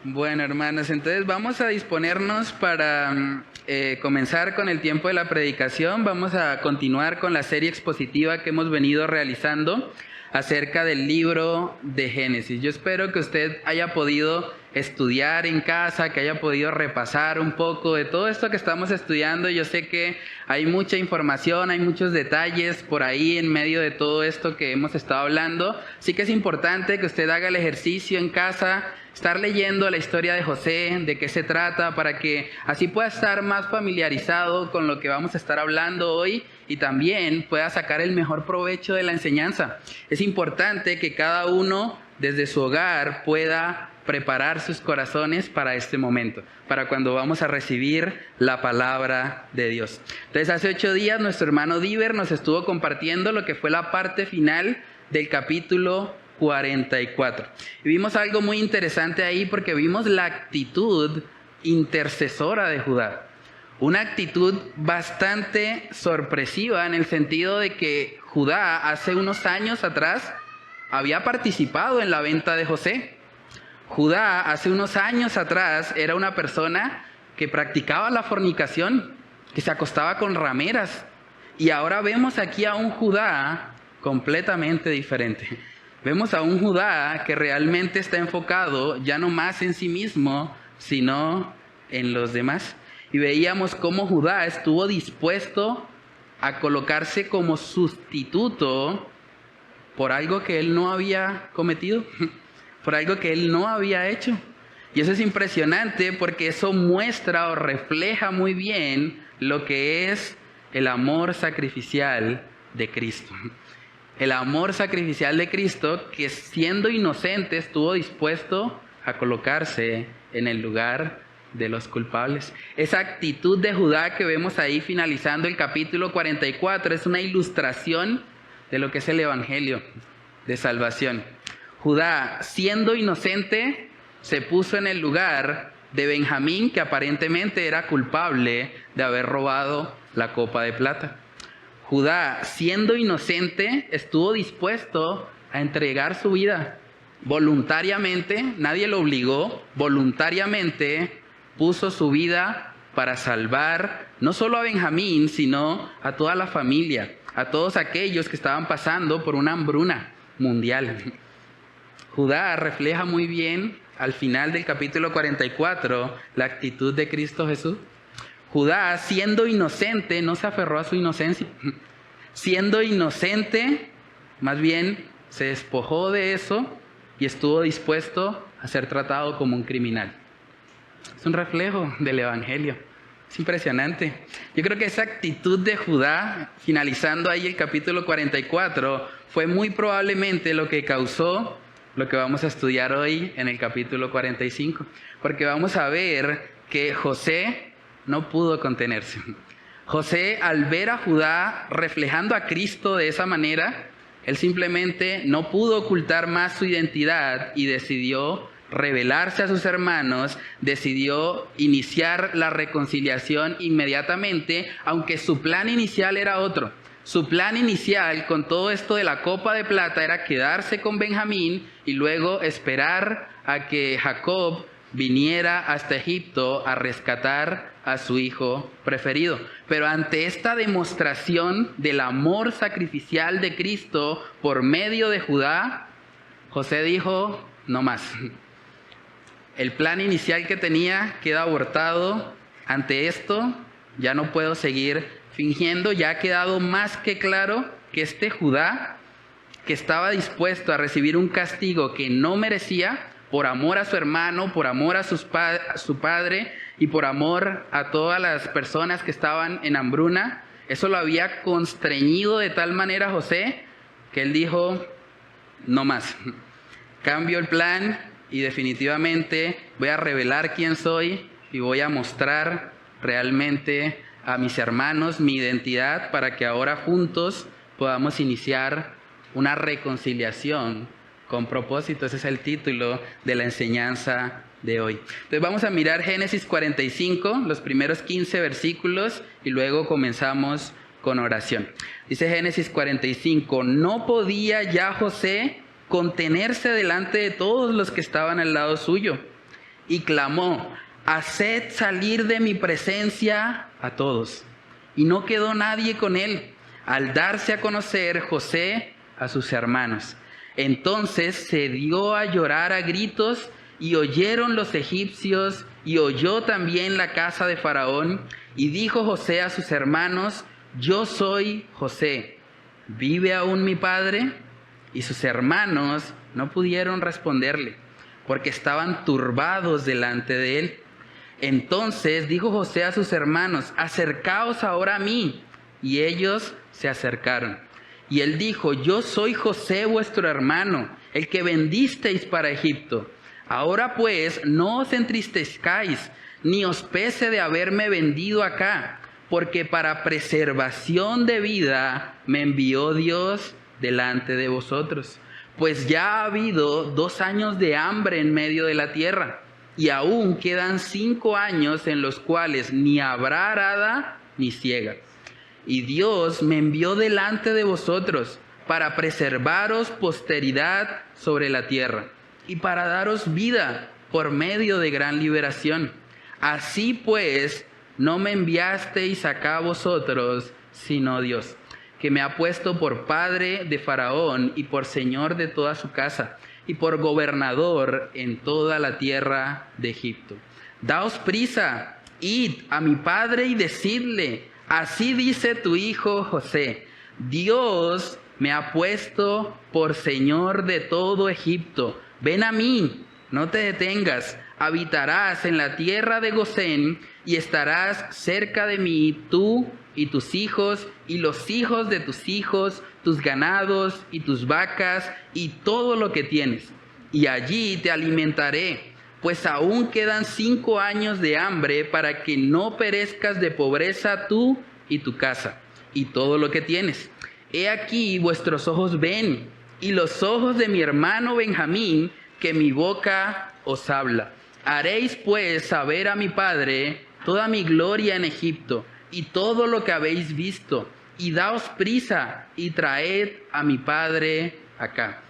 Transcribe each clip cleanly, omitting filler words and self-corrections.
Bueno, hermanos, entonces vamos a disponernos para comenzar con el tiempo de la predicación. Vamos a continuar con la serie expositiva que hemos venido realizando acerca del libro de Génesis. Yo espero que usted haya podido estudiar en casa, que haya podido repasar un poco de todo esto que estamos estudiando. Yo sé que hay mucha información, hay muchos detalles por ahí en medio de todo esto que hemos estado hablando. Sí que es importante que usted haga el ejercicio en casa, estar leyendo la historia de José, de qué se trata, para que así pueda estar más familiarizado con lo que vamos a estar hablando hoy y también pueda sacar el mejor provecho de la enseñanza. Es importante que cada uno desde su hogar pueda preparar sus corazones para este momento, para cuando vamos a recibir la palabra de Dios. Entonces, hace 8 días nuestro hermano Diver nos estuvo compartiendo lo que fue la parte final del capítulo 44. Y vimos algo muy interesante ahí porque vimos la actitud intercesora de Judá. Una actitud bastante sorpresiva en el sentido de que Judá hace unos años atrás había participado en la venta de José. Judá hace unos años atrás era una persona que practicaba la fornicación, que se acostaba con rameras. Y ahora vemos aquí a un Judá completamente diferente. Vemos a un Judá que realmente está enfocado ya no más en sí mismo, sino en los demás. Y veíamos cómo Judá estuvo dispuesto a colocarse como sustituto por algo que él no había cometido, por algo que él no había hecho. Y eso es impresionante porque eso muestra o refleja muy bien lo que es el amor sacrificial de Cristo. El amor sacrificial de Cristo, que siendo inocente estuvo dispuesto a colocarse en el lugar de los culpables. Esa actitud de Judá que vemos ahí finalizando el capítulo 44 es una ilustración de lo que es el evangelio de salvación. Judá, siendo inocente, se puso en el lugar de Benjamín, que aparentemente era culpable de haber robado la copa de plata. Judá, siendo inocente, estuvo dispuesto a entregar su vida voluntariamente, nadie lo obligó, voluntariamente puso su vida para salvar no solo a Benjamín, sino a toda la familia, a todos aquellos que estaban pasando por una hambruna mundial. Judá refleja muy bien al final del capítulo 44 la actitud de Cristo Jesús. Judá, siendo inocente, no se aferró a su inocencia. Siendo inocente, más bien se despojó de eso y estuvo dispuesto a ser tratado como un criminal. Es un reflejo del evangelio. Es impresionante. Yo creo que esa actitud de Judá, finalizando ahí el capítulo 44, fue muy probablemente lo que causó lo que vamos a estudiar hoy en el capítulo 45. Porque vamos a ver que José no pudo contenerse. José, al ver a Judá reflejando a Cristo de esa manera, él simplemente no pudo ocultar más su identidad y decidió revelarse a sus hermanos, decidió iniciar la reconciliación inmediatamente, aunque su plan inicial era otro. Su plan inicial con todo esto de la copa de plata era quedarse con Benjamín y luego esperar a que Jacob viniera hasta Egipto a rescatar a su hijo preferido. Pero ante esta demostración del amor sacrificial de Cristo por medio de Judá, José dijo, no más. El plan inicial que tenía queda abortado. Ante esto ya no puedo seguir fingiendo. Ya ha quedado más que claro que este Judá, que estaba dispuesto a recibir un castigo que no merecía, por amor a su hermano, por amor a su padre y por amor a todas las personas que estaban en hambruna, eso lo había constreñido de tal manera a José que él dijo, no más. Cambio el plan y definitivamente voy a revelar quién soy y voy a mostrar realmente a mis hermanos mi identidad para que ahora juntos podamos iniciar una reconciliación con propósito. Ese es el título de la enseñanza de hoy. Entonces vamos a mirar Génesis 45, los primeros 15 versículos y luego comenzamos con oración. Dice Génesis 45, no podía ya José contenerse delante de todos los que estaban al lado suyo y clamó: haced salir de mi presencia a todos. Y no quedó nadie con él, al darse a conocer José a sus hermanos. Entonces se dio a llorar a gritos, y oyeron los egipcios, y oyó también la casa de Faraón. Y dijo José a sus hermanos: yo soy José, ¿vive aún mi padre? Y sus hermanos no pudieron responderle, porque estaban turbados delante de él. Entonces dijo José a sus hermanos: acercaos ahora a mí. Y ellos se acercaron. Y él dijo: yo soy José vuestro hermano, el que vendisteis para Egipto. Ahora pues no os entristezcáis, ni os pese de haberme vendido acá, porque para preservación de vida me envió Dios delante de vosotros. Pues ya ha habido 2 años de hambre en medio de la tierra, y aún quedan 5 años en los cuales ni habrá arada ni siega. Y Dios me envió delante de vosotros para preservaros posteridad sobre la tierra, y para daros vida por medio de gran liberación. Así pues, no me enviasteis acá a vosotros, sino Dios, que me ha puesto por padre de Faraón y por señor de toda su casa, y por gobernador en toda la tierra de Egipto. Daos prisa, id a mi padre y decidle: así dice tu hijo José, Dios me ha puesto por señor de todo Egipto. Ven a mí, no te detengas, habitarás en la tierra de Gosén y estarás cerca de mí, tú y tus hijos y los hijos de tus hijos, tus ganados y tus vacas y todo lo que tienes. Y allí te alimentaré, pues aún quedan 5 años de hambre para que no perezcas de pobreza tú y tu casa y todo lo que tienes. He aquí vuestros ojos ven, y los ojos de mi hermano Benjamín, que mi boca os habla. Haréis pues saber a mi padre toda mi gloria en Egipto, y todo lo que habéis visto, y daos prisa, y traed a mi padre acá.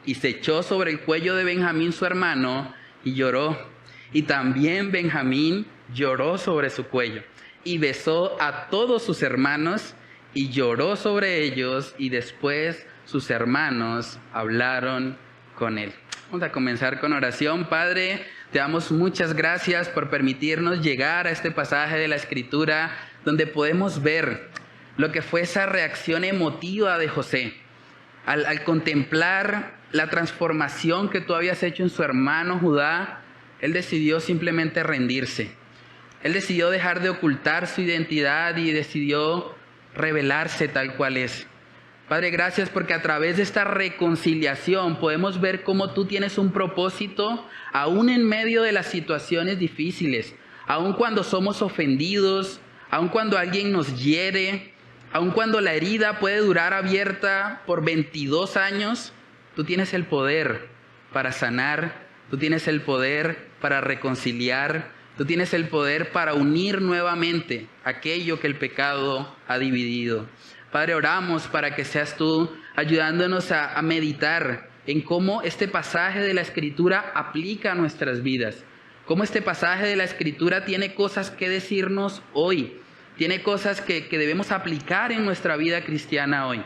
Y se echó sobre el cuello de Benjamín su hermano, y lloró. Y también Benjamín lloró sobre su cuello, y besó a todos sus hermanos, y lloró sobre ellos, y después sus hermanos hablaron con él. Vamos a comenzar con oración. Padre, te damos muchas gracias por permitirnos llegar a este pasaje de la Escritura donde podemos ver lo que fue esa reacción emotiva de José al contemplar la transformación que tú habías hecho en su hermano Judá. Él decidió simplemente rendirse. Él decidió dejar de ocultar su identidad y decidió revelarse tal cual es. Padre, gracias porque a través de esta reconciliación podemos ver cómo tú tienes un propósito aún en medio de las situaciones difíciles, aún cuando somos ofendidos, aún cuando alguien nos hiere, aún cuando la herida puede durar abierta por 22 años, tú tienes el poder para sanar, tú tienes el poder para reconciliar, tú tienes el poder para unir nuevamente aquello que el pecado ha dividido. Padre, oramos para que seas tú ayudándonos a meditar en cómo este pasaje de la Escritura aplica a nuestras vidas. Cómo este pasaje de la Escritura tiene cosas que decirnos hoy. Tiene cosas que debemos aplicar en nuestra vida cristiana hoy.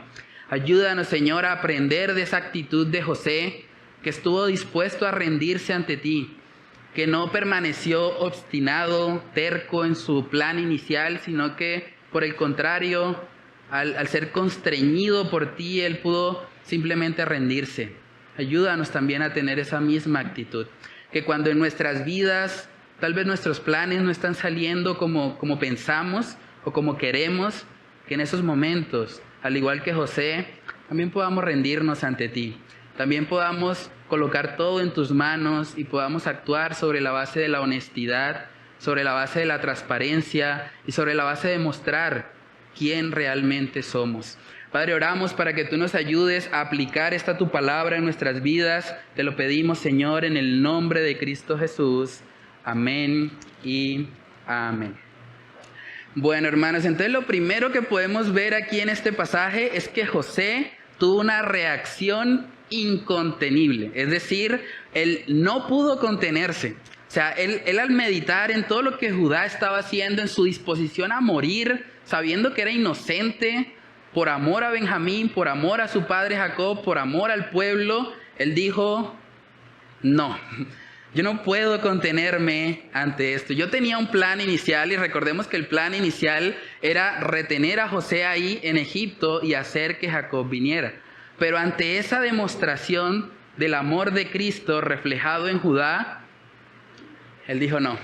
Ayúdanos, Señor, a aprender de esa actitud de José, que estuvo dispuesto a rendirse ante ti, que no permaneció obstinado, terco en su plan inicial, sino que, por el contrario, al ser constreñido por ti, él pudo simplemente rendirse. Ayúdanos también a tener esa misma actitud. Que cuando en nuestras vidas, tal vez nuestros planes no están saliendo como pensamos o como queremos, que en esos momentos, al igual que José, también podamos rendirnos ante ti. También podamos colocar todo en tus manos y podamos actuar sobre la base de la honestidad, sobre la base de la transparencia y sobre la base de mostrar quién realmente somos. Padre, oramos para que tú nos ayudes a aplicar esta tu palabra en nuestras vidas. Te lo pedimos, Señor, en el nombre de Cristo Jesús. Amén y amén. Bueno, hermanos, entonces lo primero que podemos ver aquí en este pasaje es que José tuvo una reacción incontenible. Es decir, él no pudo contenerse. O sea, él al meditar en todo lo que Judá estaba haciendo, en su disposición a morir, sabiendo que era inocente, por amor a Benjamín, por amor a su padre Jacob, por amor al pueblo, él dijo, no, yo no puedo contenerme ante esto. Yo tenía un plan inicial y recordemos que el plan inicial era retener a José ahí en Egipto y hacer que Jacob viniera. Pero ante esa demostración del amor de Cristo reflejado en Judá, él dijo no,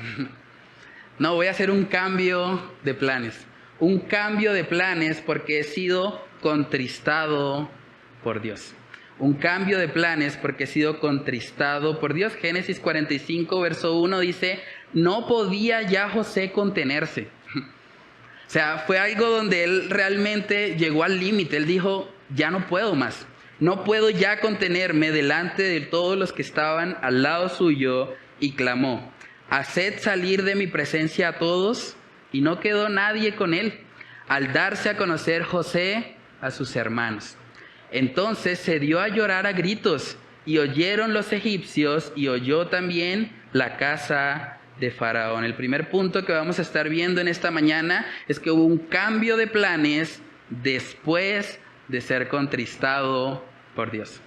voy a hacer un cambio de planes. Un cambio de planes porque he sido contristado por Dios. Un cambio de planes porque he sido contristado por Dios. Génesis 45, verso 1 dice, no podía ya José contenerse. O sea, fue algo donde él realmente llegó al límite. Él dijo, ya no puedo más. No puedo ya contenerme delante de todos los que estaban al lado suyo, y clamó, haced salir de mi presencia a todos. Y no quedó nadie con él, al darse a conocer José a sus hermanos. Entonces se dio a llorar a gritos, y oyeron los egipcios, y oyó también la casa de Faraón. El primer punto que vamos a estar viendo en esta mañana es que hubo un cambio de planes después de ser contristado por Dios.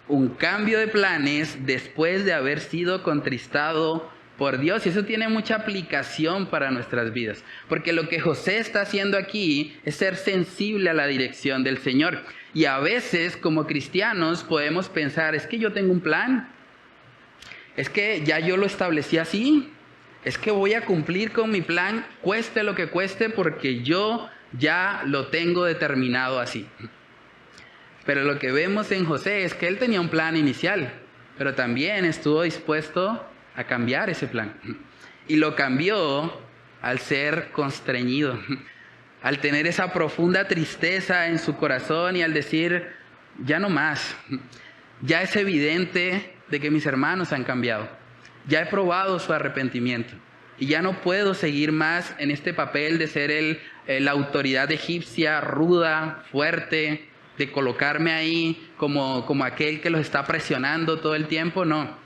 Un cambio de planes después de haber sido contristado por Dios. Y eso tiene mucha aplicación para nuestras vidas. Porque lo que José está haciendo aquí es ser sensible a la dirección del Señor. Y a veces, como cristianos, podemos pensar, es que yo tengo un plan. Es que ya yo lo establecí así. Es que voy a cumplir con mi plan, cueste lo que cueste, porque yo ya lo tengo determinado así. Pero lo que vemos en José es que él tenía un plan inicial, pero también estuvo dispuesto a cambiar ese plan. Y lo cambió al ser constreñido, al tener esa profunda tristeza en su corazón y al decir, ya no más. Ya es evidente de que mis hermanos han cambiado. Ya he probado su arrepentimiento. Y ya no puedo seguir más en este papel de ser la autoridad egipcia, ruda, fuerte, de colocarme ahí como aquel que los está presionando todo el tiempo. No.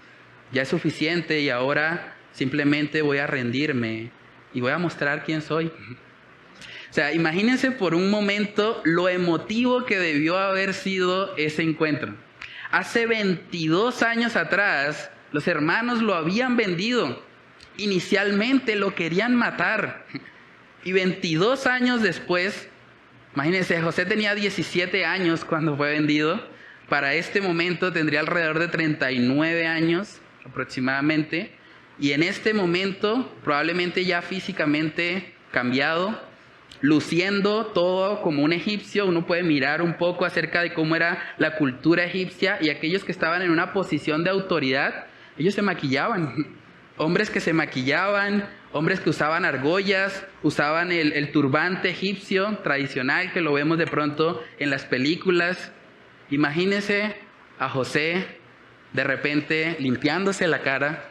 Ya es suficiente y ahora simplemente voy a rendirme y voy a mostrar quién soy. O sea, imagínense por un momento lo emotivo que debió haber sido ese encuentro. Hace 22 años atrás, los hermanos lo habían vendido. Inicialmente lo querían matar. Y 22 años después, imagínense, José tenía 17 años cuando fue vendido. Para este momento tendría alrededor de 39 años aproximadamente, y en este momento probablemente ya físicamente cambiado, luciendo todo como un egipcio. Uno puede mirar un poco acerca de cómo era la cultura egipcia, y aquellos que estaban en una posición de autoridad, ellos se maquillaban, hombres que se maquillaban, hombres que usaban argollas, usaban el turbante egipcio tradicional que lo vemos de pronto en las películas. Imagínense a José de repente limpiándose la cara,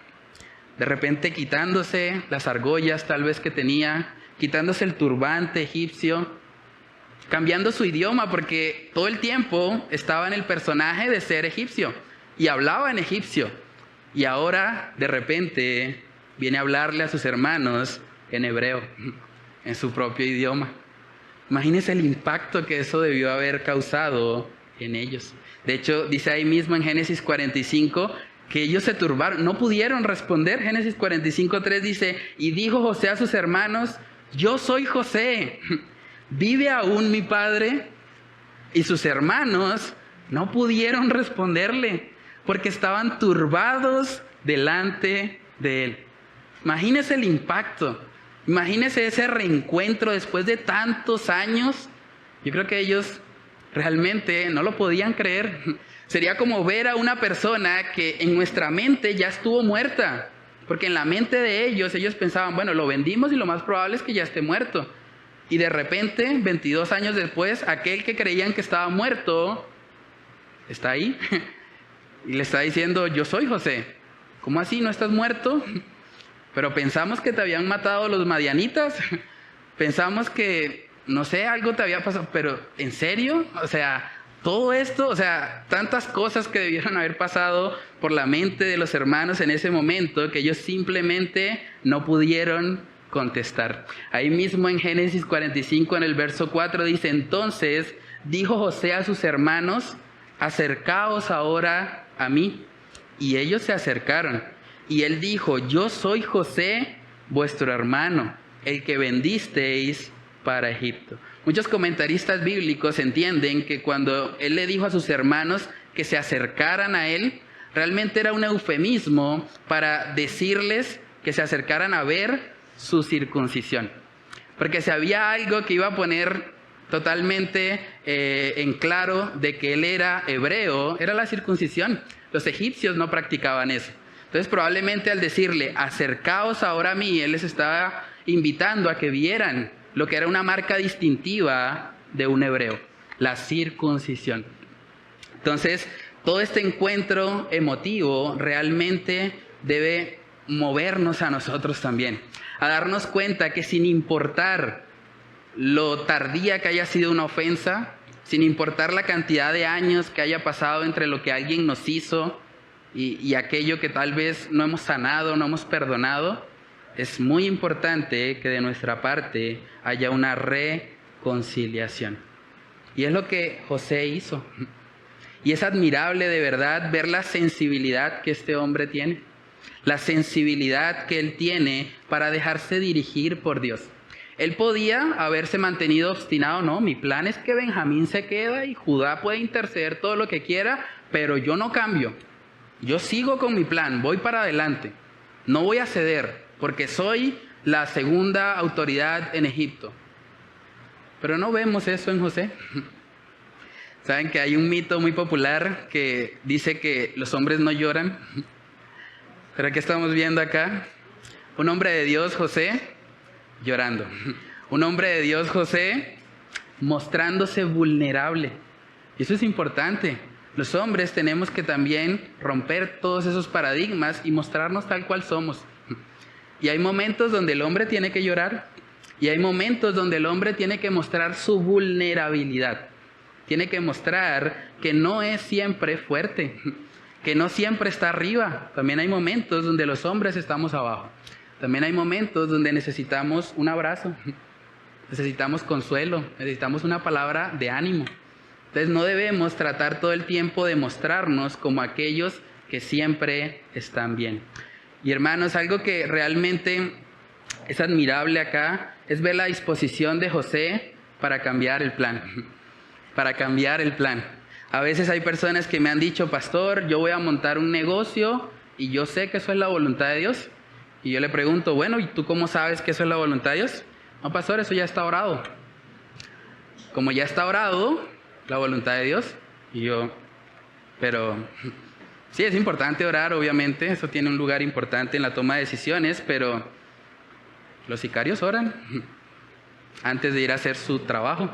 de repente quitándose las argollas tal vez que tenía, quitándose el turbante egipcio, cambiando su idioma porque todo el tiempo estaba en el personaje de ser egipcio y hablaba en egipcio. Y ahora de repente viene a hablarle a sus hermanos en hebreo, en su propio idioma. Imagínense el impacto que eso debió haber causado en ellos. De hecho, dice ahí mismo en Génesis 45 que ellos se turbaron, no pudieron responder. Génesis 45:3 dice, y dijo José a sus hermanos, yo soy José, ¿vive aún mi padre? Y sus hermanos no pudieron responderle porque estaban turbados delante de él. Imagínese el impacto, imagínese ese reencuentro después de tantos años. Yo creo que ellos realmente no lo podían creer. Sería como ver a una persona que en nuestra mente ya estuvo muerta. Porque en la mente de ellos pensaban, bueno, lo vendimos y lo más probable es que ya esté muerto. Y de repente, 22 años después, aquel que creían que estaba muerto, está ahí. Y le está diciendo, yo soy José. ¿Cómo así? ¿No estás muerto? Pero pensamos que te habían matado los madianitas. Pensamos que, no sé, algo te había pasado. Pero, ¿en serio? O sea, Todo esto, o sea, tantas cosas que debieron haber pasado por la mente de los hermanos en ese momento que ellos simplemente no pudieron contestar. Ahí mismo en Génesis 45, en el verso 4, dice: entonces dijo José a sus hermanos: acercaos ahora a mí. Y ellos se acercaron. Y él dijo: yo soy José, vuestro hermano, el que vendisteis para Egipto. Muchos comentaristas bíblicos entienden que cuando él le dijo a sus hermanos que se acercaran a él, realmente era un eufemismo para decirles que se acercaran a ver su circuncisión. Porque si había algo que iba a poner totalmente en claro de que él era hebreo, era la circuncisión. Los egipcios no practicaban eso. Entonces probablemente al decirle: acercaos ahora a mí, él les estaba invitando a que vieran lo que era una marca distintiva de un hebreo, la circuncisión. Entonces, todo este encuentro emotivo realmente debe movernos a nosotros también, a darnos cuenta que sin importar lo tardía que haya sido una ofensa, sin importar la cantidad de años que haya pasado entre lo que alguien nos hizo y aquello que tal vez no hemos sanado, no hemos perdonado, es muy importante que de nuestra parte haya una reconciliación. Y es lo que José hizo. Y es admirable de verdad ver la sensibilidad que este hombre tiene. La sensibilidad que él tiene para dejarse dirigir por Dios. Él podía haberse mantenido obstinado: no, mi plan es que Benjamín se queda y Judá puede interceder todo lo que quiera, pero yo no cambio. Yo sigo con mi plan, voy para adelante. No voy a ceder, porque soy la segunda autoridad en Egipto. Pero no vemos eso en José. Saben que hay un mito muy popular que dice que los hombres no lloran. Pero ¿qué estamos viendo acá? Un hombre de Dios, José, llorando. Un hombre de Dios, José, mostrándose vulnerable. Y eso es importante. Los hombres tenemos que también romper todos esos paradigmas y mostrarnos tal cual somos. Y hay momentos donde el hombre tiene que llorar. Y hay momentos donde el hombre tiene que mostrar su vulnerabilidad. Tiene que mostrar que no es siempre fuerte, que no siempre está arriba. También hay momentos donde los hombres estamos abajo. También hay momentos donde necesitamos un abrazo, necesitamos consuelo, necesitamos una palabra de ánimo. Entonces no debemos tratar todo el tiempo de mostrarnos como aquellos que siempre están bien. Y hermanos, algo que realmente es admirable acá es ver la disposición de José para cambiar el plan. Para cambiar el plan. A veces hay personas que me han dicho: pastor, yo voy a montar un negocio y yo sé que eso es la voluntad de Dios. Y yo le pregunto: bueno, ¿y tú cómo sabes que eso es la voluntad de Dios? No, pastor, eso ya está orado. Como ya está orado, la voluntad de Dios. Y yo, pero sí, es importante orar, obviamente, eso tiene un lugar importante en la toma de decisiones, pero los sicarios oran antes de ir a hacer su trabajo.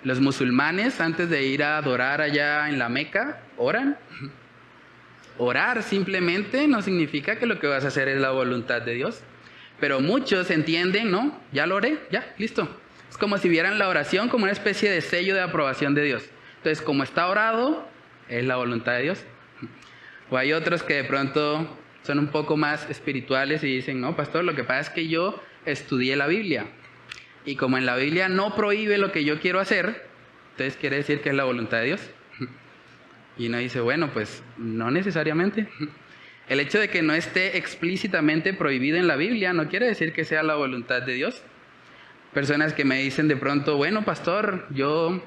Los musulmanes, antes de ir a adorar allá en la Meca, oran. Orar simplemente no significa que lo que vas a hacer es la voluntad de Dios. Pero muchos entienden: no, ya lo oré, ya, listo. Es como si vieran la oración como una especie de sello de aprobación de Dios. Entonces, como está orado, es la voluntad de Dios. O hay otros que de pronto son un poco más espirituales y dicen: no, pastor, lo que pasa es que yo estudié la Biblia. Y como en la Biblia no prohíbe lo que yo quiero hacer, entonces quiere decir que es la voluntad de Dios. Y uno dice: bueno, pues no necesariamente. El hecho de que no esté explícitamente prohibido en la Biblia no quiere decir que sea la voluntad de Dios. Personas que me dicen de pronto: bueno, pastor, yo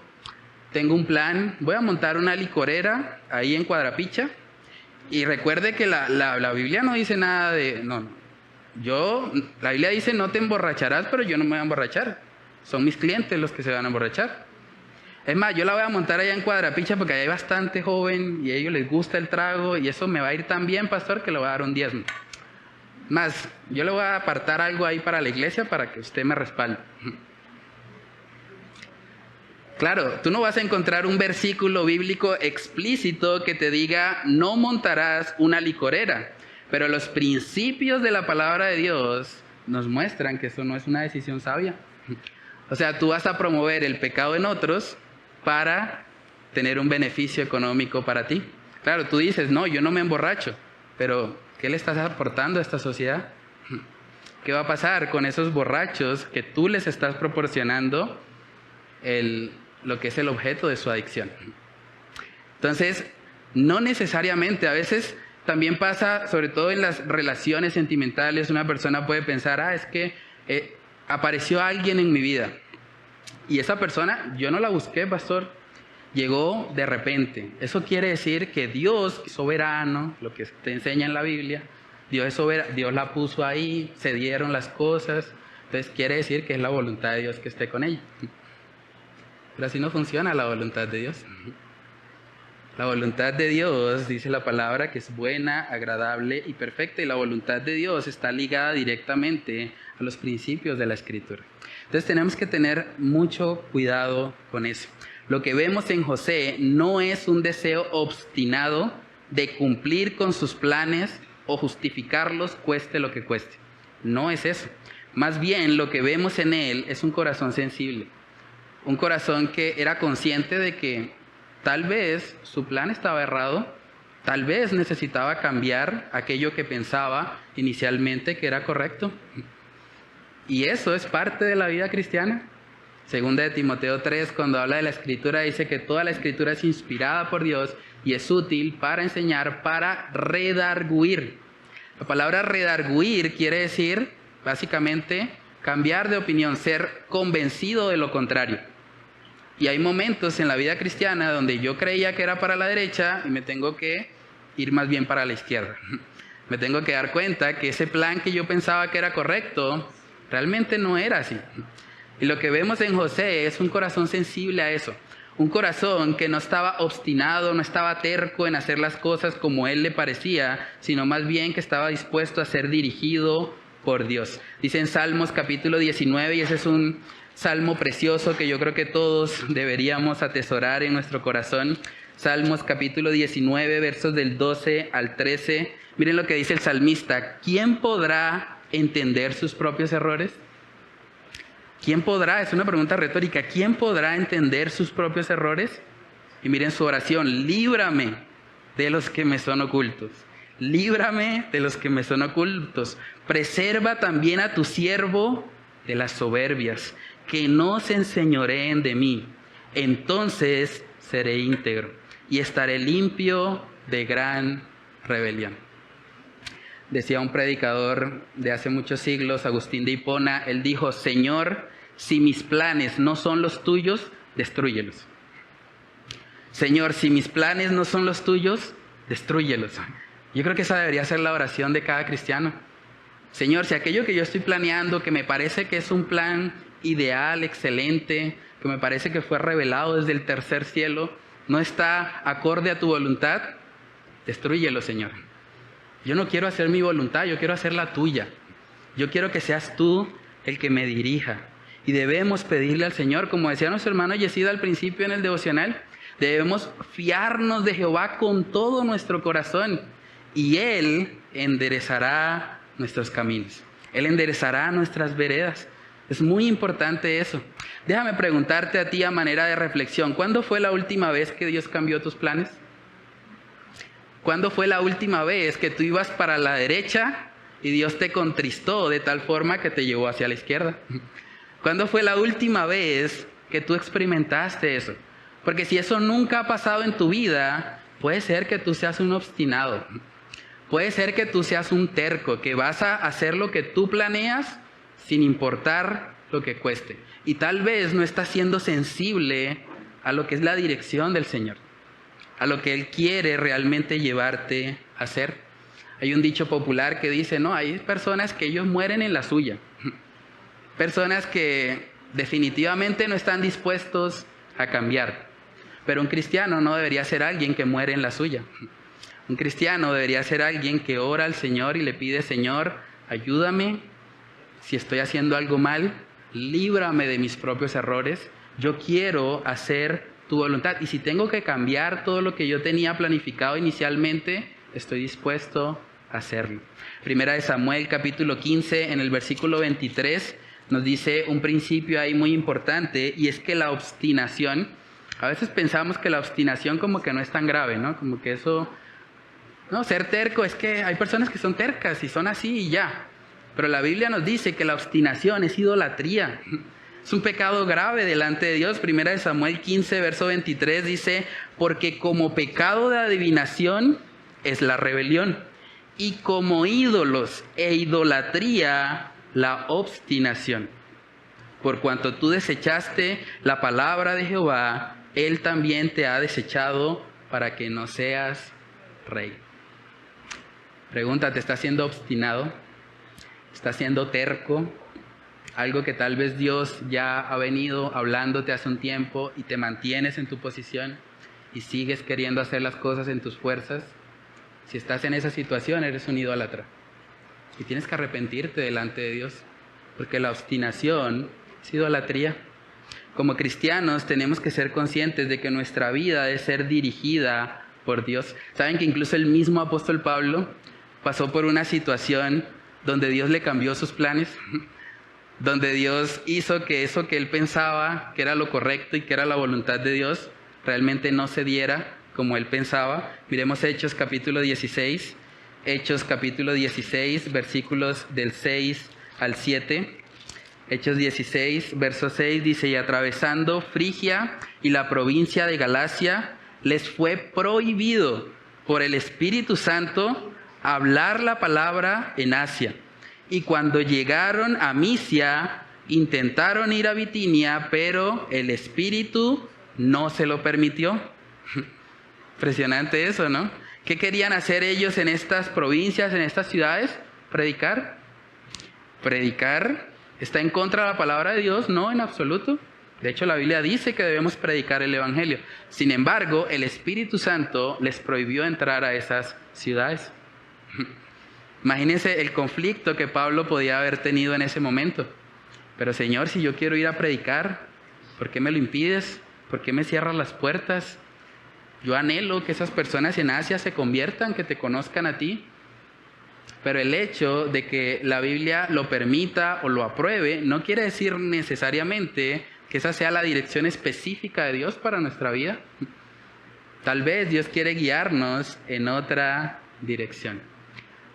tengo un plan, voy a montar una licorera ahí en Cuadrapicha. Y recuerde que la Biblia no dice nada de... la Biblia dice: no te emborracharás, pero yo no me voy a emborrachar. Son mis clientes los que se van a emborrachar. Es más, yo la voy a montar allá en Cuadrapicha porque allá hay bastante joven y a ellos les gusta el trago y eso me va a ir tan bien, pastor, que le voy a dar un diezmo. Más, yo le voy a apartar algo ahí para la iglesia para que usted me respalde. Claro, tú no vas a encontrar un versículo bíblico explícito que te diga: no montarás una licorera. Pero los principios de la palabra de Dios nos muestran que eso no es una decisión sabia. O sea, tú vas a promover el pecado en otros para tener un beneficio económico para ti. Claro, tú dices, no, yo no me emborracho, pero ¿qué le estás aportando a esta sociedad? ¿Qué va a pasar con esos borrachos que tú les estás proporcionando lo que es el objeto de su adicción? Entonces, no necesariamente, a veces también pasa, sobre todo en las relaciones sentimentales, una persona puede pensar, es que apareció alguien en mi vida. Y esa persona, yo no la busqué, pastor, llegó de repente. Eso quiere decir que Dios es soberano, lo que te enseña en la Biblia. Dios es soberano, Dios la puso ahí, se dieron las cosas. Entonces quiere decir que es la voluntad de Dios que esté con ella. Pero así no funciona la voluntad de Dios. La voluntad de Dios, dice la palabra, que es buena, agradable y perfecta. Y la voluntad de Dios está ligada directamente a los principios de la Escritura. Entonces tenemos que tener mucho cuidado con eso. Lo que vemos en José no es un deseo obstinado de cumplir con sus planes o justificarlos cueste lo que cueste. No es eso. Más bien lo que vemos en él es un corazón sensible. Un corazón que era consciente de que tal vez su plan estaba errado, tal vez necesitaba cambiar aquello que pensaba inicialmente que era correcto. Y eso es parte de la vida cristiana. Segunda de Timoteo 3, cuando habla de la Escritura, dice que toda la Escritura es inspirada por Dios y es útil para enseñar, para redarguir. La palabra redarguir quiere decir, básicamente, cambiar de opinión, ser convencido de lo contrario. Y hay momentos en la vida cristiana donde yo creía que era para la derecha y me tengo que ir más bien para la izquierda. Me tengo que dar cuenta que ese plan que yo pensaba que era correcto, realmente no era así. Y lo que vemos en José es un corazón sensible a eso. Un corazón que no estaba obstinado, no estaba terco en hacer las cosas como él le parecía, sino más bien que estaba dispuesto a ser dirigido por Dios. Dice en Salmos capítulo 19, y ese es un salmo precioso que yo creo que todos deberíamos atesorar en nuestro corazón. Salmos capítulo 19, versos del 12 al 13. Miren lo que dice el salmista. ¿Quién podrá entender sus propios errores? ¿Quién podrá? Es una pregunta retórica. ¿Quién podrá entender sus propios errores? Y miren su oración. Líbrame de los que me son ocultos. Líbrame de los que me son ocultos. Preserva también a tu siervo de las soberbias, que no se enseñoreen de mí. Entonces seré íntegro y estaré limpio de gran rebelión. Decía un predicador de hace muchos siglos, Agustín de Hipona, él dijo: Señor, si mis planes no son los tuyos, destrúyelos. Señor, si mis planes no son los tuyos, destrúyelos. Yo creo que esa debería ser la oración de cada cristiano. Señor, si aquello que yo estoy planeando, que me parece que es un plan ideal, excelente, que me parece que fue revelado desde el tercer cielo, no está acorde a tu voluntad, destrúyelo, Señor. Yo no quiero hacer mi voluntad, yo quiero hacer la tuya. Yo quiero que seas tú el que me dirija. Y debemos pedirle al Señor, como decía nuestro hermano Yesida al principio en el devocional, debemos fiarnos de Jehová con todo nuestro corazón y Él enderezará nuestros caminos. Él enderezará nuestras veredas. Es muy importante eso. Déjame preguntarte a ti a manera de reflexión, ¿cuándo fue la última vez que Dios cambió tus planes? ¿Cuándo fue la última vez que tú ibas para la derecha y Dios te contristó de tal forma que te llevó hacia la izquierda? ¿Cuándo fue la última vez que tú experimentaste eso? Porque si eso nunca ha pasado en tu vida, puede ser que tú seas un obstinado. Puede ser que tú seas un terco, que vas a hacer lo que tú planeas sin importar lo que cueste. Y tal vez no estás siendo sensible a lo que es la dirección del Señor, a lo que Él quiere realmente llevarte a hacer. Hay un dicho popular que dice, no, hay personas que ellos mueren en la suya. Personas que definitivamente no están dispuestos a cambiar. Pero un cristiano no debería ser alguien que muere en la suya. Un cristiano debería ser alguien que ora al Señor y le pide, Señor, ayúdame. Si estoy haciendo algo mal, líbrame de mis propios errores. Yo quiero hacer tu voluntad. Y si tengo que cambiar todo lo que yo tenía planificado inicialmente, estoy dispuesto a hacerlo. Primera de Samuel, capítulo 15, en el versículo 23, nos dice un principio ahí muy importante, y es que la obstinación, A veces pensamos que la obstinación como que no es tan grave, ¿no? Como que eso... No, ser terco es que hay personas que son tercas y son así y ya. Pero la Biblia nos dice que la obstinación es idolatría. Es un pecado grave delante de Dios. Primera de Samuel 15, verso 23 dice, porque como pecado de adivinación es la rebelión, y como ídolos e idolatría la obstinación. Por cuanto tú desechaste la palabra de Jehová, Él también te ha desechado para que no seas rey. Pregúntate, ¿estás siendo obstinado? ¿Estás siendo terco? Algo que tal vez Dios ya ha venido hablándote hace un tiempo y te mantienes en tu posición y sigues queriendo hacer las cosas en tus fuerzas. Si estás en esa situación, eres un idólatra. Y tienes que arrepentirte delante de Dios, porque la obstinación es idolatría. Como cristianos tenemos que ser conscientes de que nuestra vida debe ser dirigida por Dios. ¿Saben que incluso el mismo apóstol Pablo pasó por una situación donde Dios le cambió sus planes? Donde Dios hizo que eso que él pensaba que era lo correcto y que era la voluntad de Dios, realmente no se diera como él pensaba. Miremos Hechos capítulo 16. Hechos capítulo 16, versículos del 6 al 7. Hechos 16, verso 6 dice, y atravesando Frigia y la provincia de Galacia, les fue prohibido por el Espíritu Santo hablar la palabra en Asia. Y cuando llegaron a Misia, intentaron ir a Bitinia, pero el Espíritu no se lo permitió. Impresionante eso, ¿no? ¿Qué querían hacer ellos en estas provincias, en estas ciudades? Predicar. Predicar está en contra de la palabra de Dios, no, en absoluto. De hecho, la Biblia dice que debemos predicar el Evangelio. Sin embargo, el Espíritu Santo les prohibió entrar a esas ciudades. Imagínense el conflicto que Pablo podía haber tenido en ese momento. Pero Señor, si yo quiero ir a predicar, ¿por qué me lo impides? ¿Por qué me cierras las puertas? Yo anhelo que esas personas en Asia se conviertan, que te conozcan a ti. Pero el hecho de que la Biblia lo permita o lo apruebe no quiere decir necesariamente que esa sea la dirección específica de Dios para nuestra vida. Tal vez Dios quiere guiarnos en otra dirección.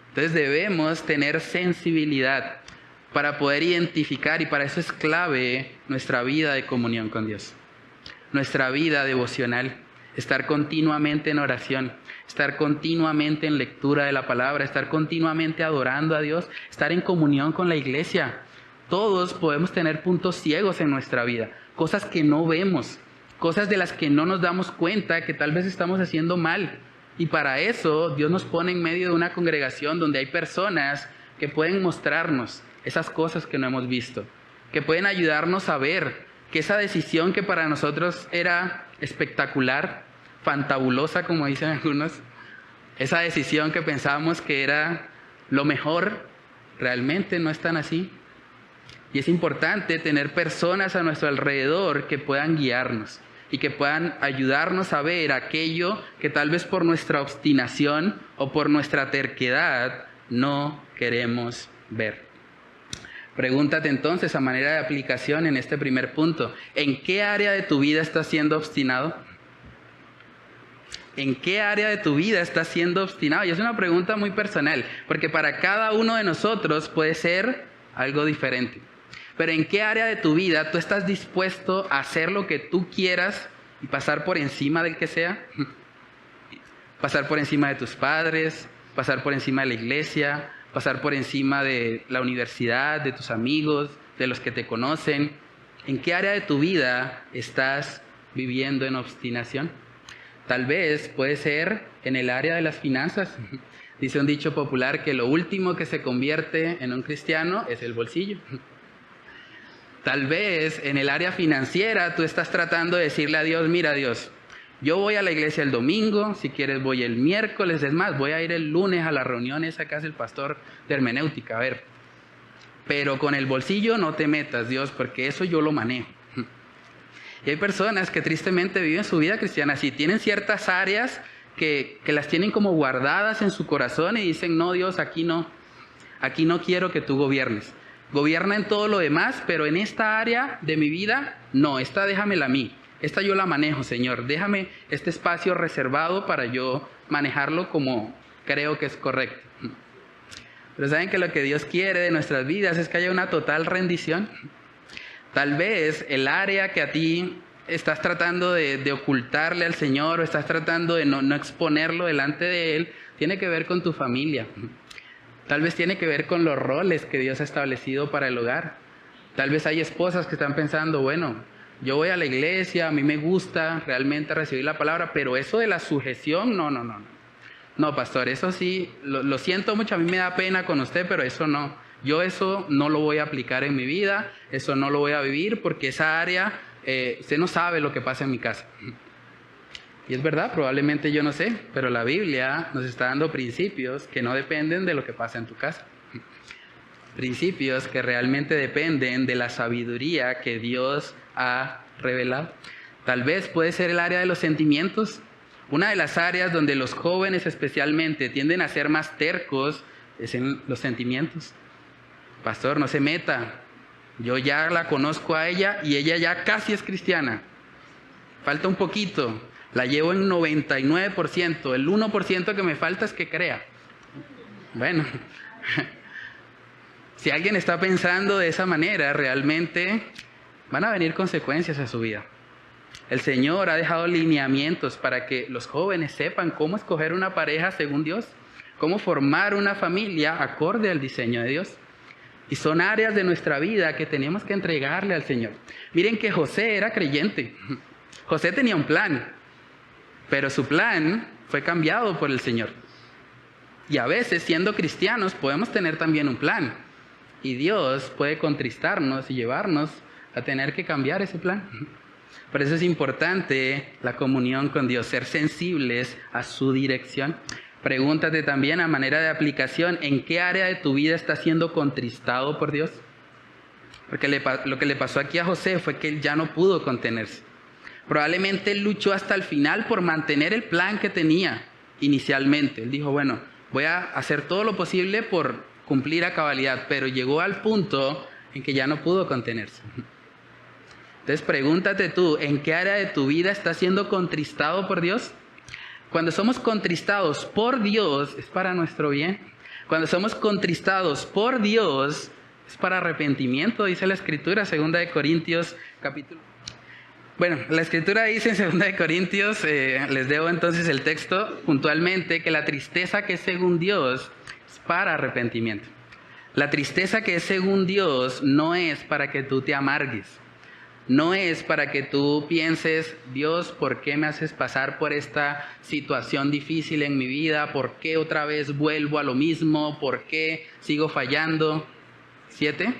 Entonces debemos tener sensibilidad para poder identificar, y para eso es clave nuestra vida de comunión con Dios, nuestra vida devocional, estar continuamente en oración, estar continuamente en lectura de la palabra, estar continuamente adorando a Dios, estar en comunión con la iglesia. Todos podemos tener puntos ciegos en nuestra vida, cosas que no vemos, cosas de las que no nos damos cuenta que tal vez estamos haciendo mal. Y para eso Dios nos pone en medio de una congregación donde hay personas que pueden mostrarnos esas cosas que no hemos visto, que pueden ayudarnos a ver que esa decisión que para nosotros era espectacular, fantabulosa como dicen algunos, esa decisión que pensábamos que era lo mejor, realmente no es tan así. Y es importante tener personas a nuestro alrededor que puedan guiarnos y que puedan ayudarnos a ver aquello que tal vez por nuestra obstinación o por nuestra terquedad no queremos ver. Pregúntate entonces, a manera de aplicación en este primer punto, ¿en qué área de tu vida estás siendo obstinado? ¿En qué área de tu vida estás siendo obstinado? Y es una pregunta muy personal, porque para cada uno de nosotros puede ser algo diferente. Pero ¿en qué área de tu vida tú estás dispuesto a hacer lo que tú quieras y pasar por encima del que sea? Pasar por encima de tus padres, pasar por encima de la iglesia, pasar por encima de la universidad, de tus amigos, de los que te conocen. ¿En qué área de tu vida estás viviendo en obstinación? Tal vez puede ser en el área de las finanzas. Dice un dicho popular que lo último que se convierte en un cristiano es el bolsillo. Tal vez en el área financiera tú estás tratando de decirle a Dios, mira Dios, yo voy a la iglesia el domingo, si quieres voy el miércoles, es más, voy a ir el lunes a las reuniones acá hace el pastor de hermenéutica, a ver. Pero con el bolsillo no te metas, Dios, porque eso yo lo manejo. Y hay personas que tristemente viven su vida cristiana así, tienen ciertas áreas que las tienen como guardadas en su corazón y dicen, no Dios, aquí no quiero que tú gobiernes. Gobierna en todo lo demás, pero en esta área de mi vida, no, esta déjamela a mí. esta yo la manejo, Señor. Déjame este espacio reservado para yo manejarlo como creo que es correcto. Pero saben que lo que Dios quiere de nuestras vidas es que haya una total rendición. Tal vez el área que a ti estás tratando de ocultarle al Señor o estás tratando de no exponerlo delante de Él, tiene que ver con tu familia. Tal vez tiene que ver con los roles que Dios ha establecido para el hogar. Tal vez hay esposas que están pensando, bueno, yo voy a la iglesia, a mí me gusta realmente recibir la palabra, pero eso de la sujeción, no. No, pastor, eso sí, lo siento mucho, a mí me da pena con usted, pero eso no. Yo eso no lo voy a aplicar en mi vida, eso no lo voy a vivir porque esa área, usted no sabe lo que pasa en mi casa. Y es verdad, probablemente yo no sé, pero la Biblia nos está dando principios que no dependen de lo que pasa en tu casa. Principios que realmente dependen de la sabiduría que Dios ha revelado. Tal vez puede ser el área de los sentimientos. Una de las áreas donde los jóvenes especialmente tienden a ser más tercos es en los sentimientos. Pastor, no se meta. Yo ya la conozco a ella y ella ya casi es cristiana. Falta un poquito. La llevo en 99%. El 1% que me falta es que crea. Bueno, si alguien está pensando de esa manera, realmente van a venir consecuencias a su vida. El Señor ha dejado lineamientos para que los jóvenes sepan cómo escoger una pareja según Dios, cómo formar una familia acorde al diseño de Dios. Y son áreas de nuestra vida que tenemos que entregarle al Señor. Miren que José era creyente. José tenía un plan, pero su plan fue cambiado por el Señor. Y a veces, siendo cristianos, podemos tener también un plan. Y Dios puede contristarnos y llevarnos a tener que cambiar ese plan. Por eso es importante la comunión con Dios, ser sensibles a su dirección. Pregúntate también a manera de aplicación, ¿en qué área de tu vida estás siendo contristado por Dios? Porque lo que le pasó aquí a José fue que él ya no pudo contenerse. Probablemente él luchó hasta el final por mantener el plan que tenía inicialmente. Él dijo, bueno, voy a hacer todo lo posible por cumplir a cabalidad, pero llegó al punto en que ya no pudo contenerse. Entonces pregúntate tú, ¿en qué área de tu vida estás siendo contristado por Dios? Cuando somos contristados por Dios, es para nuestro bien. Cuando somos contristados por Dios, es para arrepentimiento, dice la Escritura, 2 de Corintios, capítulo. Bueno, la Escritura dice en 2 de Corintios, les debo entonces el texto puntualmente, que la tristeza que es según Dios es para arrepentimiento. La tristeza que es según Dios no es para que tú te amargues. No es para que tú pienses, Dios, ¿por qué me haces pasar por esta situación difícil en mi vida? ¿Por qué otra vez vuelvo a lo mismo? ¿Por qué sigo fallando? ¿7?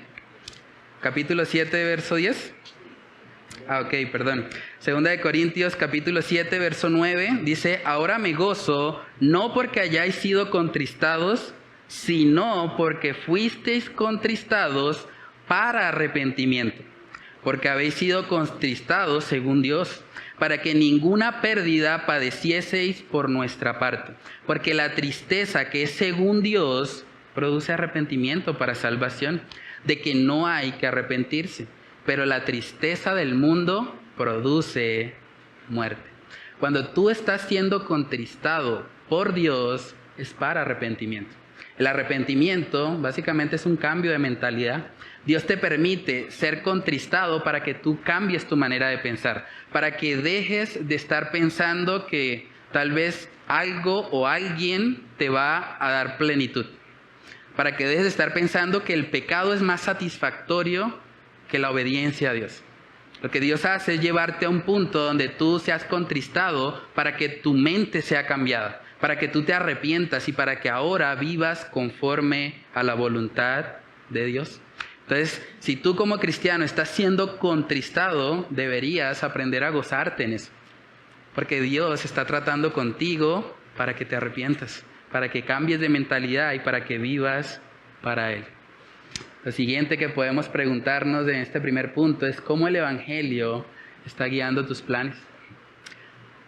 Capítulo 7, verso 10. Segunda de Corintios, capítulo 7, verso 9, dice, ahora me gozo, no porque hayáis sido contristados, sino porque fuisteis contristados para arrepentimiento. Porque habéis sido contristados según Dios, para que ninguna pérdida padecieseis por nuestra parte. Porque la tristeza que es según Dios produce arrepentimiento para salvación, de que no hay que arrepentirse. Pero la tristeza del mundo produce muerte. Cuando tú estás siendo contristado por Dios, es para arrepentimiento. El arrepentimiento básicamente es un cambio de mentalidad. Dios te permite ser contristado para que tú cambies tu manera de pensar, para que dejes de estar pensando que tal vez algo o alguien te va a dar plenitud, para que dejes de estar pensando que el pecado es más satisfactorio que la obediencia a Dios. Lo que Dios hace es llevarte a un punto donde tú seas contristado para que tu mente sea cambiada, para que tú te arrepientas y para que ahora vivas conforme a la voluntad de Dios. Entonces, si tú como cristiano estás siendo contristado, deberías aprender a gozarte en eso. Porque Dios está tratando contigo para que te arrepientas, para que cambies de mentalidad y para que vivas para Él. Lo siguiente que podemos preguntarnos en este primer punto es cómo el Evangelio está guiando tus planes.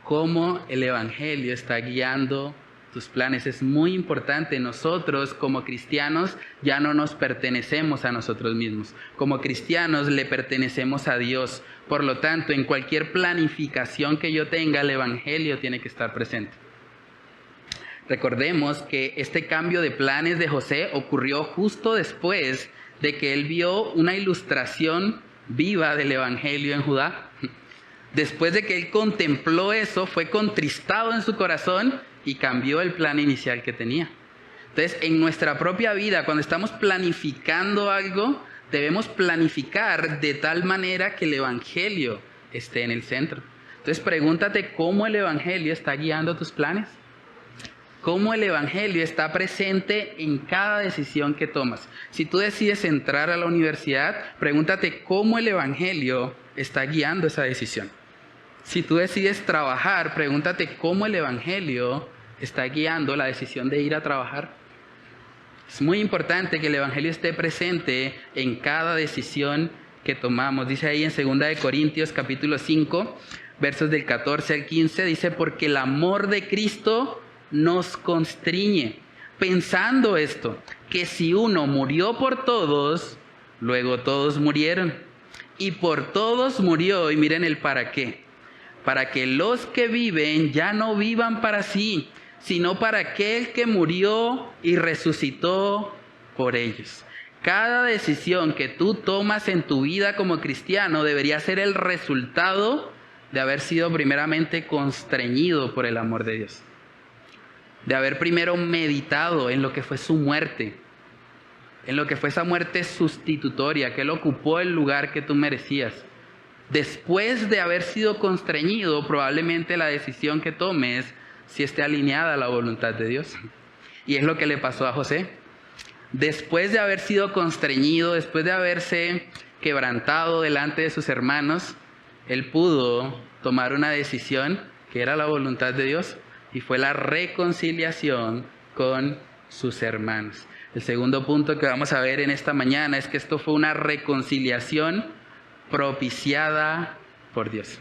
Cómo el Evangelio está guiando tus planes. Es muy importante. Nosotros como cristianos ya no nos pertenecemos a nosotros mismos. Como cristianos le pertenecemos a Dios. Por lo tanto, en cualquier planificación que yo tenga, el Evangelio tiene que estar presente. Recordemos que este cambio de planes de José ocurrió justo después de que él vio una ilustración viva del Evangelio en Judá. Después de que él contempló eso, fue contristado en su corazón y cambió el plan inicial que tenía. Entonces, en nuestra propia vida, cuando estamos planificando algo, debemos planificar de tal manera que el Evangelio esté en el centro. Entonces, pregúntate cómo el Evangelio está guiando tus planes. Cómo el Evangelio está presente en cada decisión que tomas. Si tú decides entrar a la universidad, pregúntate cómo el Evangelio está guiando esa decisión. Si tú decides trabajar, pregúntate cómo el Evangelio está guiando la decisión de ir a trabajar. Es muy importante que el Evangelio esté presente en cada decisión que tomamos. Dice ahí en 2 Corintios capítulo 5, versos del 14 al 15, dice, porque el amor de Cristo nos constriñe, pensando esto, que si uno murió por todos, luego todos murieron. Y por todos murió, y miren el para qué. Para que los que viven ya no vivan para sí, sino para aquel que murió y resucitó por ellos. Cada decisión que tú tomas en tu vida como cristiano debería ser el resultado de haber sido primeramente constreñido por el amor de Dios. De haber primero meditado en lo que fue su muerte, en lo que fue esa muerte sustitutoria, que Él ocupó el lugar que tú merecías. Después de haber sido constreñido, probablemente la decisión que tomes sí esté alineada a la voluntad de Dios. Y es lo que le pasó a José. Después de haber sido constreñido, después de haberse quebrantado delante de sus hermanos, él pudo tomar una decisión que era la voluntad de Dios. Y fue la reconciliación con sus hermanos. El segundo punto que vamos a ver en esta mañana es que esto fue una reconciliación propiciada por Dios.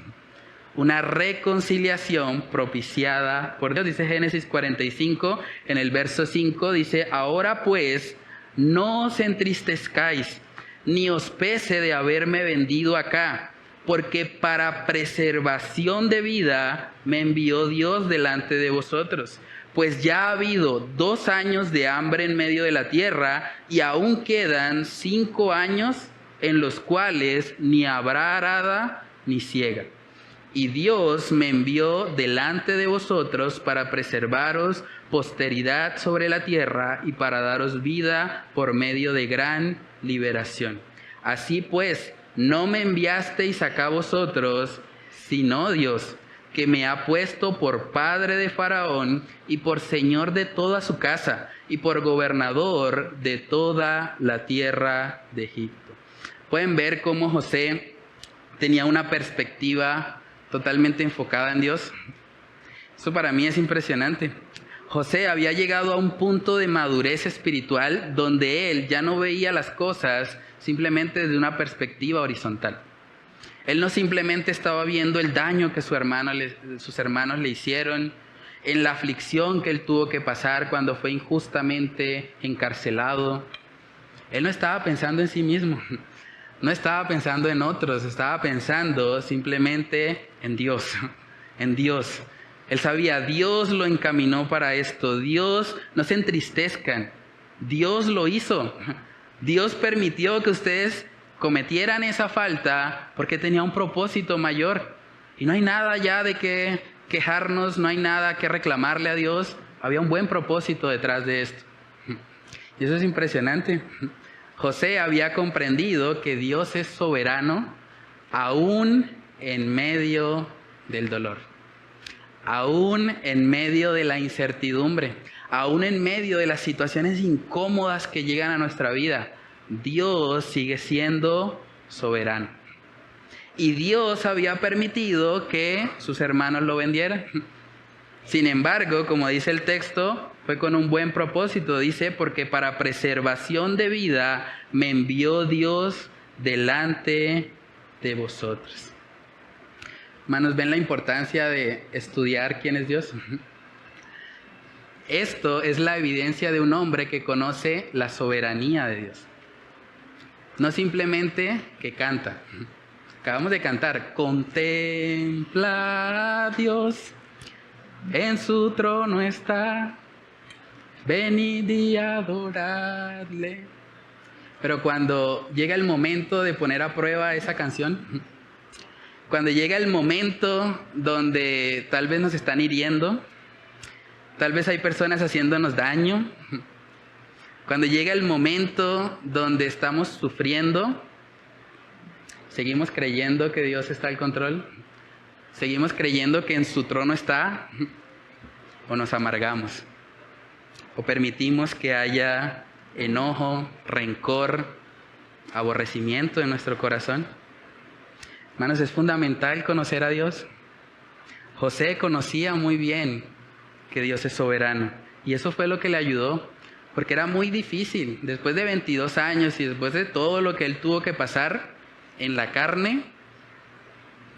Una reconciliación propiciada por Dios. Dice Génesis 45, en el verso 5, dice, ahora pues, no os entristezcáis, ni os pese de haberme vendido acá, porque para preservación de vida me envió Dios delante de vosotros. Pues ya ha habido 2 años de hambre en medio de la tierra, y aún quedan 5 años en los cuales ni habrá arada ni siega. Y Dios me envió delante de vosotros para preservaros posteridad sobre la tierra y para daros vida por medio de gran liberación. Así pues, no me enviasteis acá vosotros, sino Dios, que me ha puesto por padre de Faraón y por señor de toda su casa y por gobernador de toda la tierra de Egipto. Pueden ver cómo José tenía una perspectiva totalmente enfocada en Dios. Eso para mí es impresionante. José había llegado a un punto de madurez espiritual donde él ya no veía las cosas simplemente desde una perspectiva horizontal. Él no simplemente estaba viendo el daño que sus hermanos le hicieron, en la aflicción que él tuvo que pasar cuando fue injustamente encarcelado. Él no estaba pensando en sí mismo, no estaba pensando en otros, estaba pensando simplemente en Dios, en Dios. Él sabía, Dios lo encaminó para esto. Dios, no se entristezcan, Dios lo hizo. Dios permitió que ustedes cometieran esa falta porque tenía un propósito mayor. Y no hay nada ya de que quejarnos, no hay nada que reclamarle a Dios. Había un buen propósito detrás de esto. Y eso es impresionante. José había comprendido que Dios es soberano aún en medio del dolor, aún en medio de la incertidumbre, aún en medio de las situaciones incómodas que llegan a nuestra vida. Dios sigue siendo soberano. Y Dios había permitido que sus hermanos lo vendieran. Sin embargo, como dice el texto, fue con un buen propósito. Dice, porque para preservación de vida me envió Dios delante de vosotros. Hermanos, ¿ven la importancia de estudiar quién es Dios? Esto es la evidencia de un hombre que conoce la soberanía de Dios. No simplemente que canta. Acabamos de cantar, contempla a Dios, en su trono está, venid y adoradle. Pero cuando llega el momento de poner a prueba esa canción, cuando llega el momento donde tal vez nos están hiriendo, tal vez hay personas haciéndonos daño, cuando llega el momento donde estamos sufriendo, ¿seguimos creyendo que Dios está al control? ¿Seguimos creyendo que en su trono está? ¿O nos amargamos? ¿O permitimos que haya enojo, rencor, aborrecimiento en nuestro corazón? Hermanos, es fundamental conocer a Dios. José conocía muy bien que Dios es soberano. Y eso fue lo que le ayudó, porque era muy difícil. Después de 22 años y después de todo lo que él tuvo que pasar en la carne,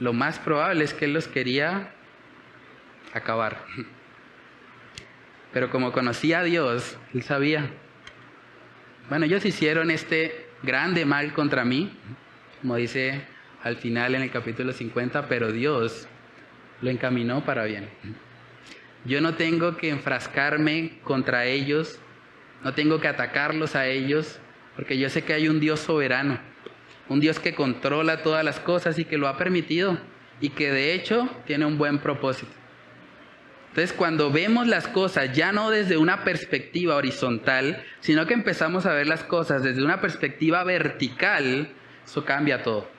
lo más probable es que él los quería acabar. Pero como conocía a Dios, él sabía, bueno, ellos hicieron este grande mal contra mí, como dice al final en el capítulo 50, pero Dios lo encaminó para bien. Yo no tengo que enfrascarme contra ellos, no tengo que atacarlos a ellos, porque yo sé que hay un Dios soberano, un Dios que controla todas las cosas y que lo ha permitido y que de hecho tiene un buen propósito. Entonces, cuando vemos las cosas ya no desde una perspectiva horizontal, sino que empezamos a ver las cosas desde una perspectiva vertical, eso cambia todo.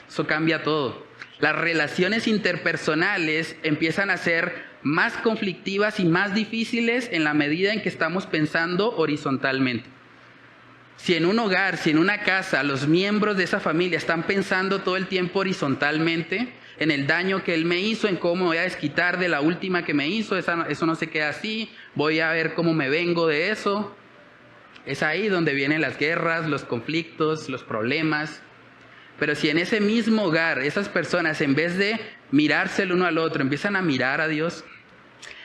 Eso cambia todo. Las relaciones interpersonales empiezan a ser más conflictivas y más difíciles en la medida en que estamos pensando horizontalmente. Si en un hogar, si en una casa, los miembros de esa familia están pensando todo el tiempo horizontalmente en el daño que él me hizo, en cómo me voy a desquitar de la última que me hizo, eso no se queda así, voy a ver cómo me vengo de eso. Es ahí donde vienen las guerras, los conflictos, los problemas. Pero si en ese mismo hogar esas personas, en vez de mirarse el uno al otro, empiezan a mirar a Dios,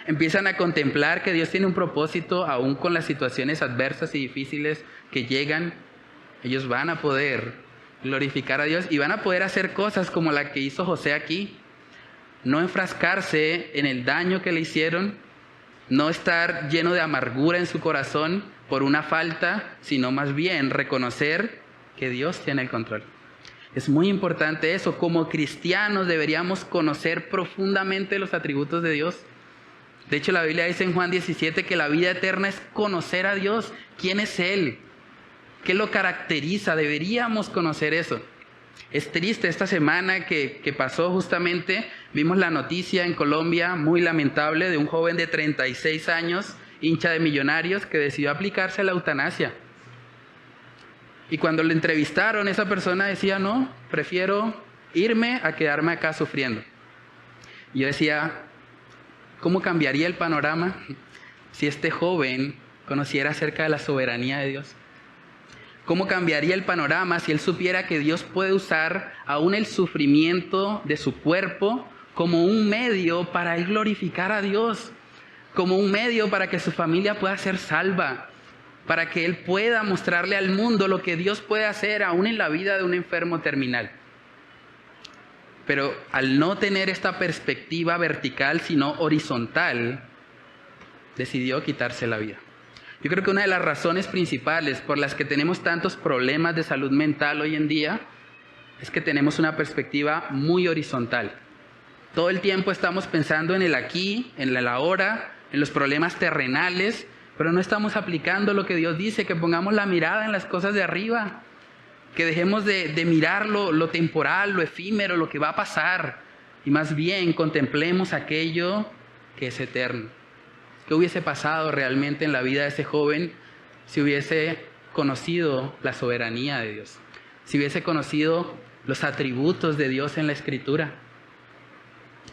empiezan a contemplar que Dios tiene un propósito aún con las situaciones adversas y difíciles que llegan, ellos van a poder glorificar a Dios y van a poder hacer cosas como la que hizo José aquí. No enfrascarse en el daño que le hicieron, no estar lleno de amargura en su corazón por una falta, sino más bien reconocer que Dios tiene el control. Es muy importante eso. Como cristianos deberíamos conocer profundamente los atributos de Dios. De hecho, la Biblia dice en Juan 17 que la vida eterna es conocer a Dios. ¿Quién es Él? ¿Qué lo caracteriza? Deberíamos conocer eso. Es triste esta semana que pasó justamente, vimos la noticia en Colombia, muy lamentable, de un joven de 36 años, hincha de Millonarios, que decidió aplicarse a la eutanasia. Y cuando lo entrevistaron, esa persona decía, no, prefiero irme a quedarme acá sufriendo. Y yo decía, ¿cómo cambiaría el panorama si este joven conociera acerca de la soberanía de Dios? ¿Cómo cambiaría el panorama si él supiera que Dios puede usar aún el sufrimiento de su cuerpo como un medio para él glorificar a Dios? Como un medio para que su familia pueda ser salva, para que él pueda mostrarle al mundo lo que Dios puede hacer aún en la vida de un enfermo terminal. Pero al no tener esta perspectiva vertical, sino horizontal, decidió quitarse la vida. Yo creo que una de las razones principales por las que tenemos tantos problemas de salud mental hoy en día es que tenemos una perspectiva muy horizontal. Todo el tiempo estamos pensando en el aquí, en el ahora, en los problemas terrenales, pero no estamos aplicando lo que Dios dice, que pongamos la mirada en las cosas de arriba, que dejemos de mirar lo temporal, lo efímero, lo que va a pasar, y más bien contemplemos aquello que es eterno. ¿Qué hubiese pasado realmente en la vida de ese joven si hubiese conocido la soberanía de Dios? Si hubiese conocido los atributos de Dios en la Escritura.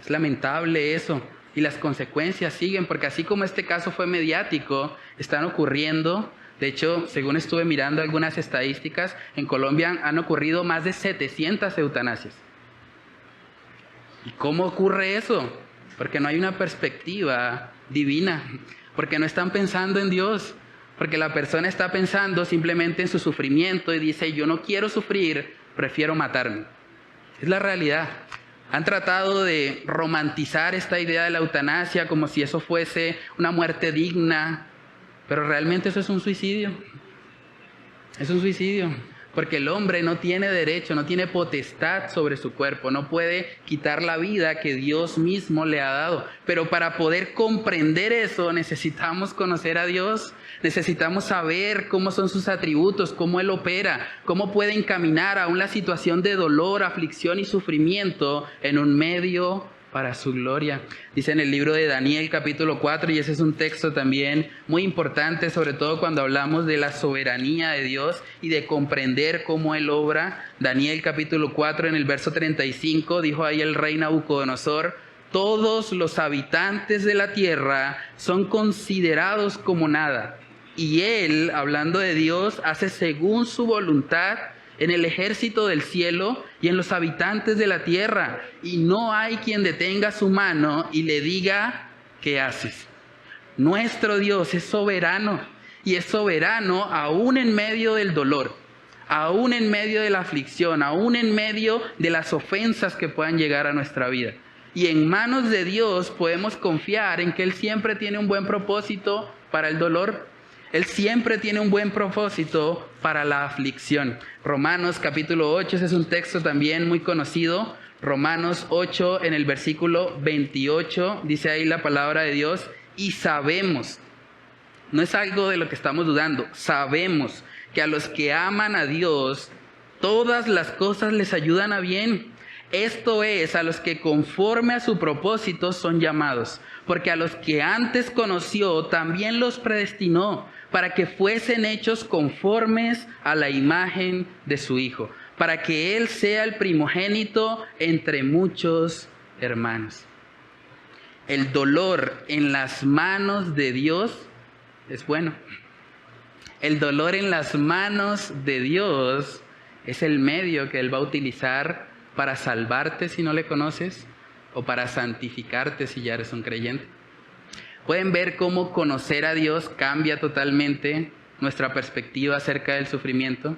Es lamentable eso. Y las consecuencias siguen, porque así como este caso fue mediático, están ocurriendo. De hecho, según estuve mirando algunas estadísticas, en Colombia han ocurrido más de 700 eutanasias. ¿Y cómo ocurre eso? Porque no hay una perspectiva divina. porque no están pensando en Dios, porque la persona está pensando simplemente en su sufrimiento y dice, yo no quiero sufrir, prefiero matarme. Es la realidad. Han tratado de romantizar esta idea de la eutanasia como si eso fuese una muerte digna, pero realmente eso es un suicidio. Es un suicidio, porque el hombre no tiene derecho, no tiene potestad sobre su cuerpo, no puede quitar la vida que Dios mismo le ha dado. Pero para poder comprender eso necesitamos conocer a Dios, necesitamos saber cómo son sus atributos, cómo Él opera, cómo puede encaminar a una situación de dolor, aflicción y sufrimiento en un medio para su gloria. Dice en el libro de Daniel capítulo 4, y ese es un texto también muy importante, sobre todo cuando hablamos de la soberanía de Dios y de comprender cómo Él obra. Daniel capítulo 4 en el verso 35, dijo ahí el rey Nabucodonosor, todos los habitantes de la tierra son considerados como nada. Y Él, hablando de Dios, hace según su voluntad en el ejército del cielo y en los habitantes de la tierra, y no hay quien detenga su mano y le diga, ¿qué haces? Nuestro Dios es soberano, y es soberano aún en medio del dolor, aún en medio de la aflicción, aún en medio de las ofensas que puedan llegar a nuestra vida. Y en manos de Dios podemos confiar en que Él siempre tiene un buen propósito para el dolor. Él siempre tiene un buen propósito para la aflicción. Romanos capítulo 8, ese es un texto también muy conocido. Romanos 8 en el versículo 28, dice ahí la palabra de Dios, y sabemos, no es algo de lo que estamos dudando, sabemos que a los que aman a Dios, todas las cosas les ayudan a bien. Esto es, a los que conforme a su propósito son llamados, porque a los que antes conoció también los predestinó, para que fuesen hechos conformes a la imagen de su Hijo, para que Él sea el primogénito entre muchos hermanos. El dolor en las manos de Dios es bueno. El dolor en las manos de Dios es el medio que Él va a utilizar para salvarte si no le conoces o para santificarte si ya eres un creyente. Pueden ver cómo conocer a Dios cambia totalmente nuestra perspectiva acerca del sufrimiento,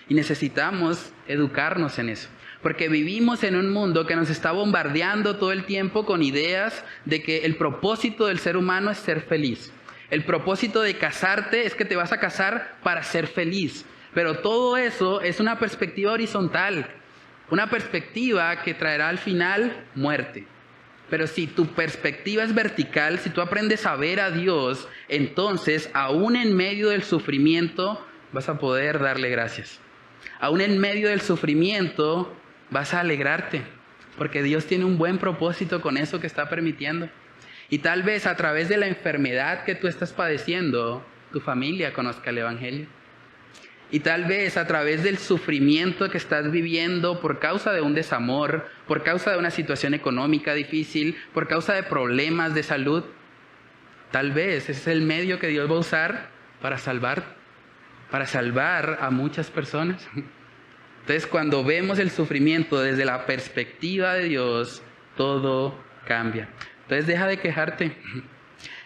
y necesitamos educarnos en eso, porque vivimos en un mundo que nos está bombardeando todo el tiempo con ideas de que el propósito del ser humano es ser feliz. El propósito de casarte es que te vas a casar para ser feliz, pero todo eso es una perspectiva horizontal, una perspectiva que traerá al final muerte. Pero si tu perspectiva es vertical, si tú aprendes a ver a Dios, entonces aún en medio del sufrimiento vas a poder darle gracias. Aún en medio del sufrimiento vas a alegrarte, porque Dios tiene un buen propósito con eso que está permitiendo. Y tal vez a través de la enfermedad que tú estás padeciendo, tu familia conozca el Evangelio. Y tal vez a través del sufrimiento que estás viviendo por causa de un desamor, por causa de una situación económica difícil, por causa de problemas de salud, tal vez ese es el medio que Dios va a usar para salvar a muchas personas. Entonces, cuando vemos el sufrimiento desde la perspectiva de Dios, todo cambia. Entonces, deja de quejarte.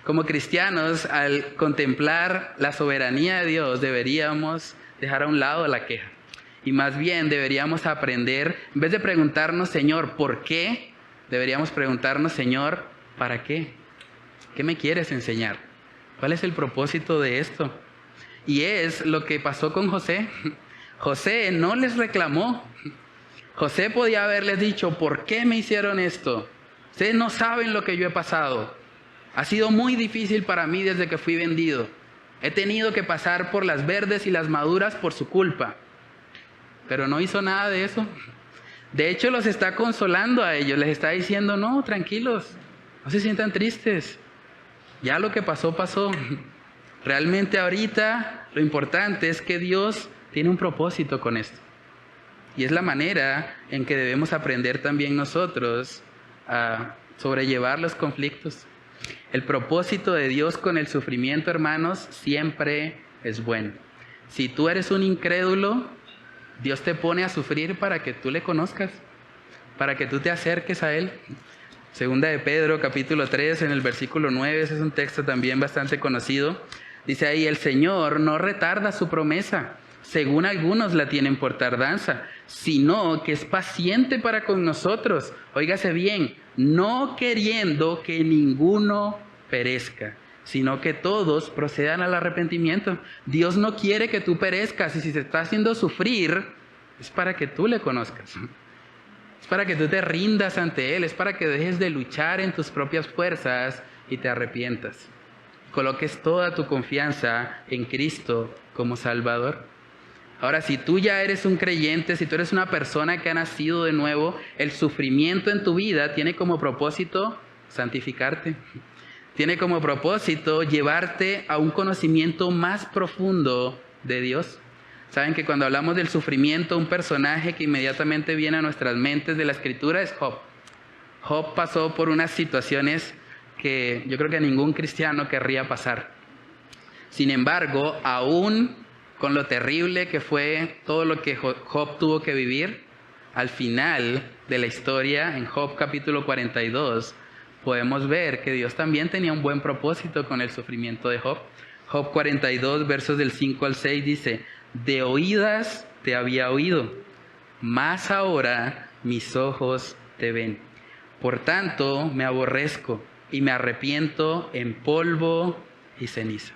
Como cristianos, al contemplar la soberanía de Dios, deberíamos dejar a un lado la queja. Y más bien deberíamos aprender, en vez de preguntarnos, Señor, ¿por qué? Deberíamos preguntarnos, Señor, ¿para qué? ¿Qué me quieres enseñar? ¿Cuál es el propósito de esto? Y es lo que pasó con José. José no les reclamó. José podía haberles dicho, ¿por qué me hicieron esto? Ustedes no saben lo que yo he pasado. Ha sido muy difícil para mí desde que fui vendido. He tenido que pasar por las verdes y las maduras por su culpa. Pero no hizo nada de eso. De hecho, los está consolando a ellos. Les está diciendo, no, tranquilos, no se sientan tristes. Ya lo que pasó, pasó. Realmente ahorita lo importante es que Dios tiene un propósito con esto. Y es la manera en que debemos aprender también nosotros a sobrellevar los conflictos. El propósito de Dios con el sufrimiento, hermanos, siempre es bueno. Si tú eres un incrédulo, Dios te pone a sufrir para que tú le conozcas, para que tú te acerques a Él. Segunda de Pedro, capítulo 3, en el versículo 9, ese es un texto también bastante conocido. Dice ahí, el Señor no retarda su promesa, según algunos la tienen por tardanza, sino que es paciente para con nosotros. Óigase bien, no queriendo que ninguno perezca, sino que todos procedan al arrepentimiento. Dios no quiere que tú perezcas, y si te está haciendo sufrir, es para que tú le conozcas. Es para que tú te rindas ante Él, es para que dejes de luchar en tus propias fuerzas y te arrepientas. Coloques toda tu confianza en Cristo como Salvador. Ahora, si tú ya eres un creyente, si tú eres una persona que ha nacido de nuevo, el sufrimiento en tu vida tiene como propósito santificarte. Tiene como propósito llevarte a un conocimiento más profundo de Dios. Saben que cuando hablamos del sufrimiento, un personaje que inmediatamente viene a nuestras mentes de la Escritura es Job. Job pasó por unas situaciones que yo creo que ningún cristiano querría pasar. Sin embargo, aún con lo terrible que fue todo lo que Job tuvo que vivir, al final de la historia, en Job capítulo 42, podemos ver que Dios también tenía un buen propósito con el sufrimiento de Job. Job 42, versos del 5 al 6 dice, de oídas te había oído, mas ahora mis ojos te ven. Por tanto, me aborrezco y me arrepiento en polvo y ceniza.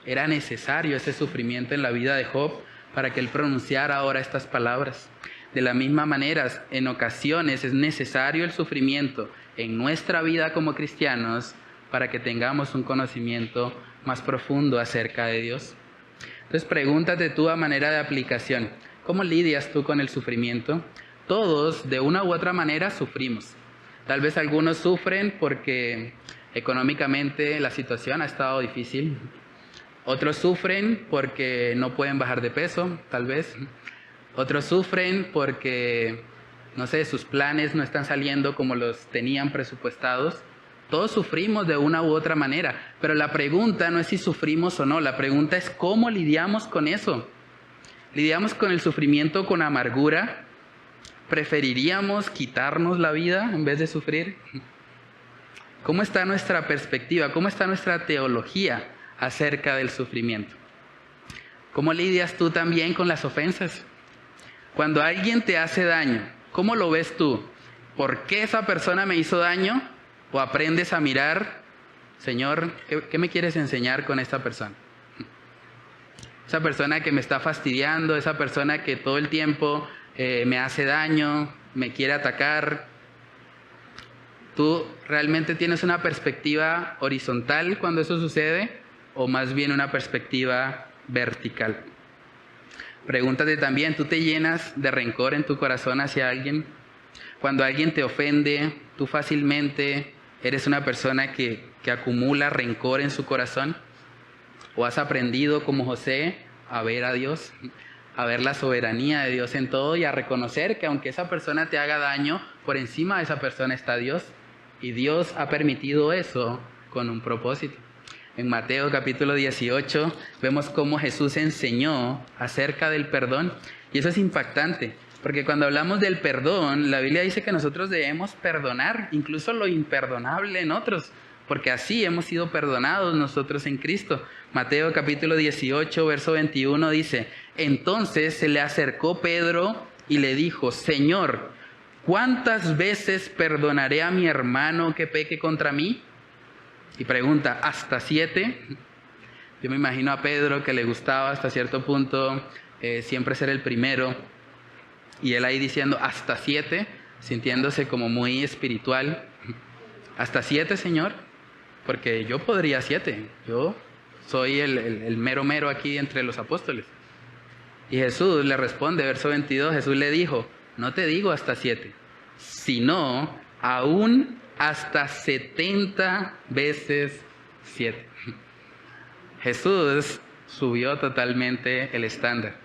Era necesario ese sufrimiento en la vida de Job para que él pronunciara ahora estas palabras. De la misma manera, en ocasiones es necesario el sufrimiento en nuestra vida como cristianos para que tengamos un conocimiento más profundo acerca de Dios. Entonces pregúntate tú a manera de aplicación, ¿cómo lidias tú con el sufrimiento? Todos de una u otra manera sufrimos. Tal vez algunos sufren porque económicamente la situación ha estado difícil. Otros sufren porque no pueden bajar de peso, tal vez. Otros sufren porque, no sé, sus planes no están saliendo como los tenían presupuestados. Todos sufrimos de una u otra manera, pero la pregunta no es si sufrimos o no, la pregunta es cómo lidiamos con eso. ¿Lidiamos con el sufrimiento con amargura? ¿Preferiríamos quitarnos la vida en vez de sufrir? ¿Cómo está nuestra perspectiva? ¿Cómo está nuestra teología acerca del sufrimiento? ¿Cómo lidias tú también con las ofensas? Cuando alguien te hace daño, ¿cómo lo ves tú? ¿Por qué esa persona me hizo daño? ¿O aprendes a mirar, Señor, qué me quieres enseñar con esta persona? Esa persona que me está fastidiando, esa persona que todo el tiempo me hace daño, me quiere atacar. ¿Tú realmente tienes una perspectiva horizontal cuando eso sucede? ¿O más bien una perspectiva vertical? Pregúntate también, ¿tú te llenas de rencor en tu corazón hacia alguien? Cuando alguien te ofende, ¿tú fácilmente eres una persona que acumula rencor en su corazón? ¿O has aprendido como José a ver a Dios, a ver la soberanía de Dios en todo y a reconocer que aunque esa persona te haga daño, por encima de esa persona está Dios? Y Dios ha permitido eso con un propósito. En Mateo capítulo 18 vemos cómo Jesús enseñó acerca del perdón. Y eso es impactante, porque cuando hablamos del perdón, la Biblia dice que nosotros debemos perdonar, incluso lo imperdonable en otros, porque así hemos sido perdonados nosotros en Cristo. Mateo capítulo 18, verso 21 dice, entonces se le acercó Pedro y le dijo, Señor, ¿cuántas veces perdonaré a mi hermano que peque contra mí? Y pregunta, ¿hasta 7? Yo me imagino a Pedro que le gustaba hasta cierto punto siempre ser el primero. Y él ahí diciendo, ¿hasta 7? Sintiéndose como muy espiritual. ¿Hasta 7, Señor? Porque yo podría 7. Yo soy el mero mero aquí entre los apóstoles. Y Jesús le responde, verso 22, Jesús le dijo, no te digo hasta 7, sino aún hasta 70 veces 7. Jesús subió totalmente el estándar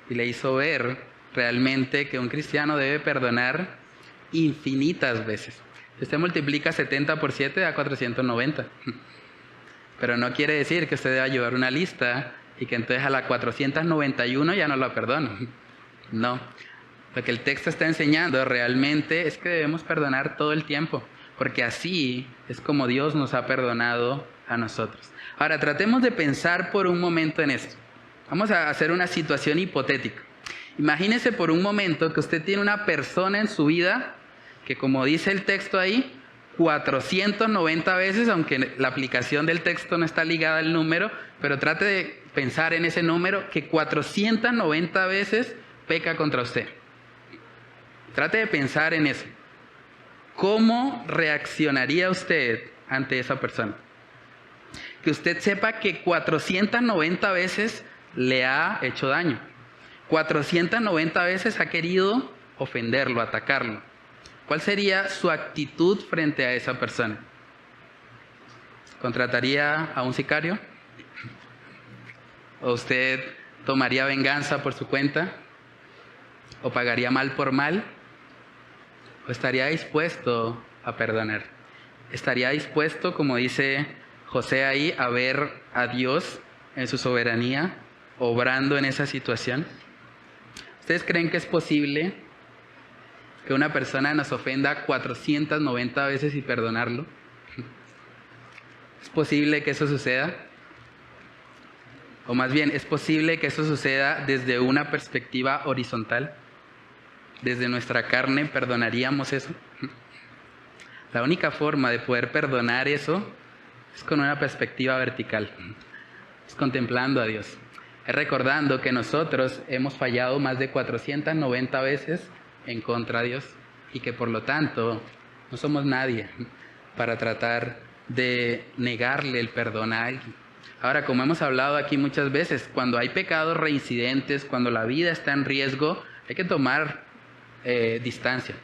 y le hizo ver realmente que un cristiano debe perdonar infinitas veces. Si usted multiplica 70 por 7 da 490. Pero no quiere decir que usted deba llevar una lista y que entonces a la 491 ya no la perdono. No. Lo que el texto está enseñando realmente es que debemos perdonar todo el tiempo, porque así es como Dios nos ha perdonado a nosotros. Ahora, tratemos de pensar por un momento en esto. Vamos a hacer una situación hipotética. Imagínese por un momento que usted tiene una persona en su vida que, como dice el texto ahí, 490 veces, aunque la aplicación del texto no está ligada al número, pero trate de pensar en ese número, que 490 veces peca contra usted. Trate de pensar en eso. ¿Cómo reaccionaría usted ante esa persona? Que usted sepa que 490 veces le ha hecho daño. 490 veces ha querido ofenderlo, atacarlo. ¿Cuál sería su actitud frente a esa persona? ¿Contrataría a un sicario? ¿O usted tomaría venganza por su cuenta? ¿O pagaría mal por mal? ¿O estaría dispuesto a perdonar? ¿Estaría dispuesto, como dice José ahí, a ver a Dios en su soberanía obrando en esa situación? ¿Ustedes creen que es posible que una persona nos ofenda 490 veces y perdonarlo? ¿Es posible que eso suceda? O más bien, ¿es posible que eso suceda desde una perspectiva horizontal? ¿Desde nuestra carne perdonaríamos eso? La única forma de poder perdonar eso es con una perspectiva vertical. Es contemplando a Dios. Es recordando que nosotros hemos fallado más de 490 veces en contra de Dios y que por lo tanto no somos nadie para tratar de negarle el perdón a alguien. Ahora, como hemos hablado aquí muchas veces, cuando hay pecados reincidentes, cuando la vida está en riesgo, hay que tomar distancia.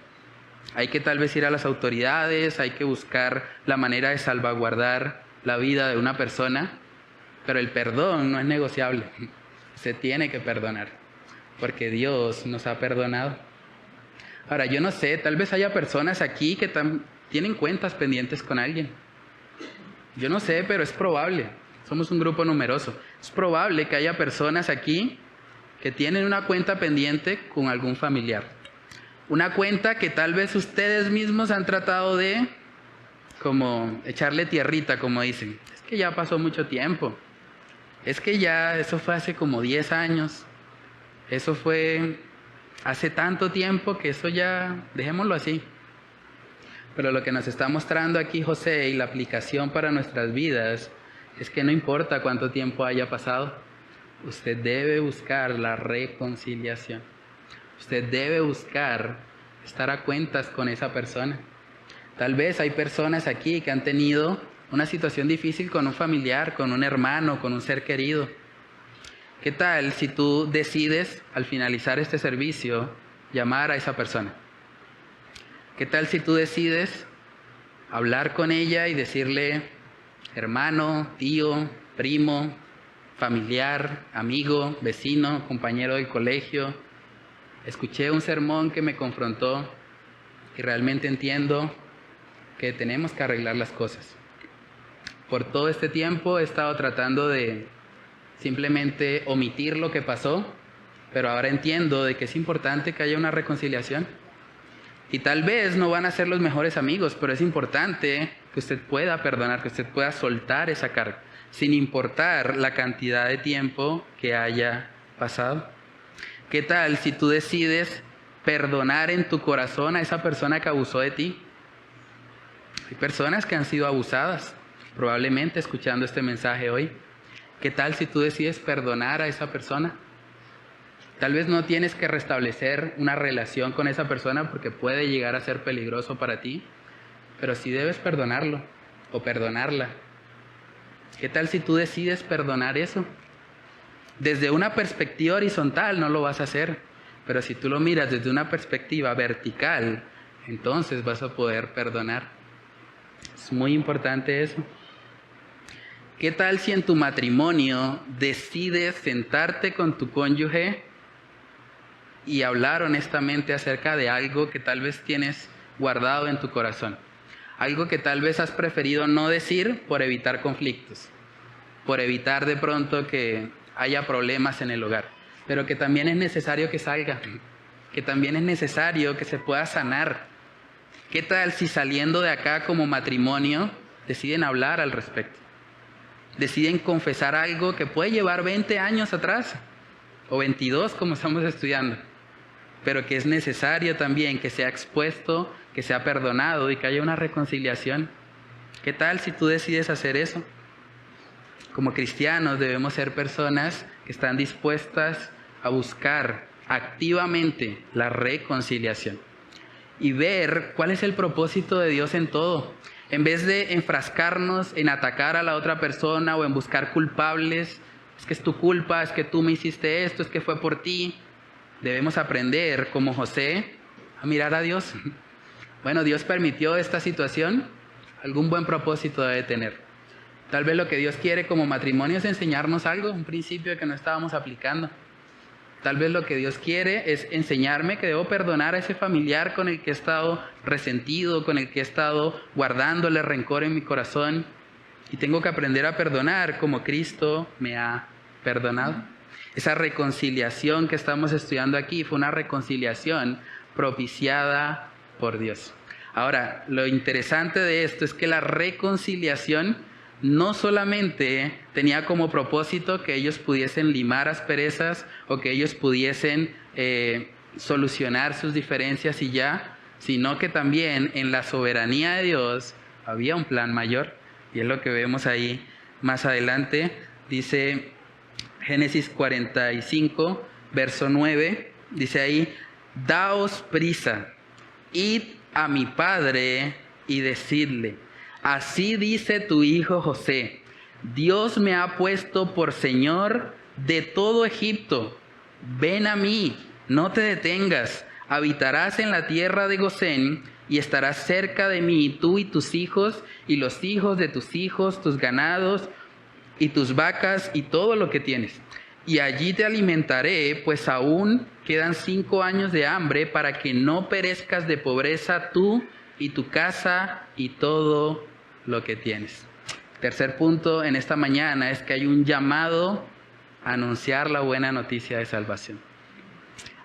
Hay que tal vez ir a las autoridades, hay que buscar la manera de salvaguardar la vida de una persona, pero el perdón no es negociable. Se tiene que perdonar, porque Dios nos ha perdonado. Ahora, yo no sé, tal vez haya personas aquí que tienen cuentas pendientes con alguien. Yo no sé, pero es probable. Somos un grupo numeroso. Es probable que haya personas aquí que tienen una cuenta pendiente con algún familiar. Una cuenta que tal vez ustedes mismos han tratado de como echarle tierrita, como dicen. Es que ya pasó mucho tiempo. Es que ya eso fue hace como 10 años. Eso fue hace tanto tiempo que eso ya, dejémoslo así. Pero lo que nos está mostrando aquí José y la aplicación para nuestras vidas es que no importa cuánto tiempo haya pasado, usted debe buscar la reconciliación. Usted debe buscar estar a cuentas con esa persona. Tal vez hay personas aquí que han tenido una situación difícil con un familiar, con un hermano, con un ser querido. ¿Qué tal si tú decides, al finalizar este servicio, llamar a esa persona? ¿Qué tal si tú decides hablar con ella y decirle, hermano, tío, primo, familiar, amigo, vecino, compañero del colegio, escuché un sermón que me confrontó y realmente entiendo que tenemos que arreglar las cosas? Por todo este tiempo he estado tratando de simplemente omitir lo que pasó, pero ahora entiendo de que es importante que haya una reconciliación. Y tal vez no van a ser los mejores amigos, pero es importante que usted pueda perdonar, que usted pueda soltar esa carga, sin importar la cantidad de tiempo que haya pasado. ¿Qué tal si tú decides perdonar en tu corazón a esa persona que abusó de ti? Hay personas que han sido abusadas, probablemente escuchando este mensaje hoy. ¿Qué tal si tú decides perdonar a esa persona? Tal vez no tienes que restablecer una relación con esa persona porque puede llegar a ser peligroso para ti, pero sí debes perdonarlo o perdonarla. ¿Qué tal si tú decides perdonar eso? Desde una perspectiva horizontal no lo vas a hacer, pero si tú lo miras desde una perspectiva vertical, entonces vas a poder perdonar. Es muy importante eso. ¿Qué tal si en tu matrimonio decides sentarte con tu cónyuge y hablar honestamente acerca de algo que tal vez tienes guardado en tu corazón? Algo que tal vez has preferido no decir por evitar conflictos, por evitar de pronto que haya problemas en el hogar, pero que también es necesario que salga. que también es necesario que se pueda sanar. ¿Qué tal si saliendo de acá como matrimonio deciden hablar al respecto? Deciden confesar algo que puede llevar 20 años atrás, o 22 como estamos estudiando, pero que es necesario también que sea expuesto, que sea perdonado y que haya una reconciliación. ¿Qué tal si tú decides hacer eso? Como cristianos debemos ser personas que están dispuestas a buscar activamente la reconciliación y ver cuál es el propósito de Dios en todo. En vez de enfrascarnos en atacar a la otra persona o en buscar culpables, es que es tu culpa, es que tú me hiciste esto, es que fue por ti. Debemos aprender, como José, a mirar a Dios. Bueno, Dios permitió esta situación, algún buen propósito debe tener. Tal vez lo que Dios quiere como matrimonio es enseñarnos algo, un principio que no estábamos aplicando. Tal vez lo que Dios quiere es enseñarme que debo perdonar a ese familiar con el que he estado resentido, con el que he estado guardándole rencor en mi corazón. Y tengo que aprender a perdonar como Cristo me ha perdonado. Esa reconciliación que estamos estudiando aquí fue una reconciliación propiciada por Dios. Ahora, lo interesante de esto es que la reconciliación no solamente tenía como propósito que ellos pudiesen limar asperezas o que ellos pudiesen solucionar sus diferencias y ya, sino que también en la soberanía de Dios había un plan mayor. Y es lo que vemos ahí más adelante. Dice Génesis 45, verso 9, dice ahí: daos prisa, id a mi padre y decidle: así dice tu hijo José, Dios me ha puesto por señor de todo Egipto. Ven a mí, no te detengas, habitarás en la tierra de Gosén y estarás cerca de mí, tú y tus hijos y los hijos de tus hijos, tus ganados y tus vacas y todo lo que tienes. Y allí te alimentaré, pues aún quedan 5 años de hambre, para que no perezcas de pobreza tú y tu casa y todo lo que tienes. Tercer punto en esta mañana es que hay un llamado a anunciar la buena noticia de salvación.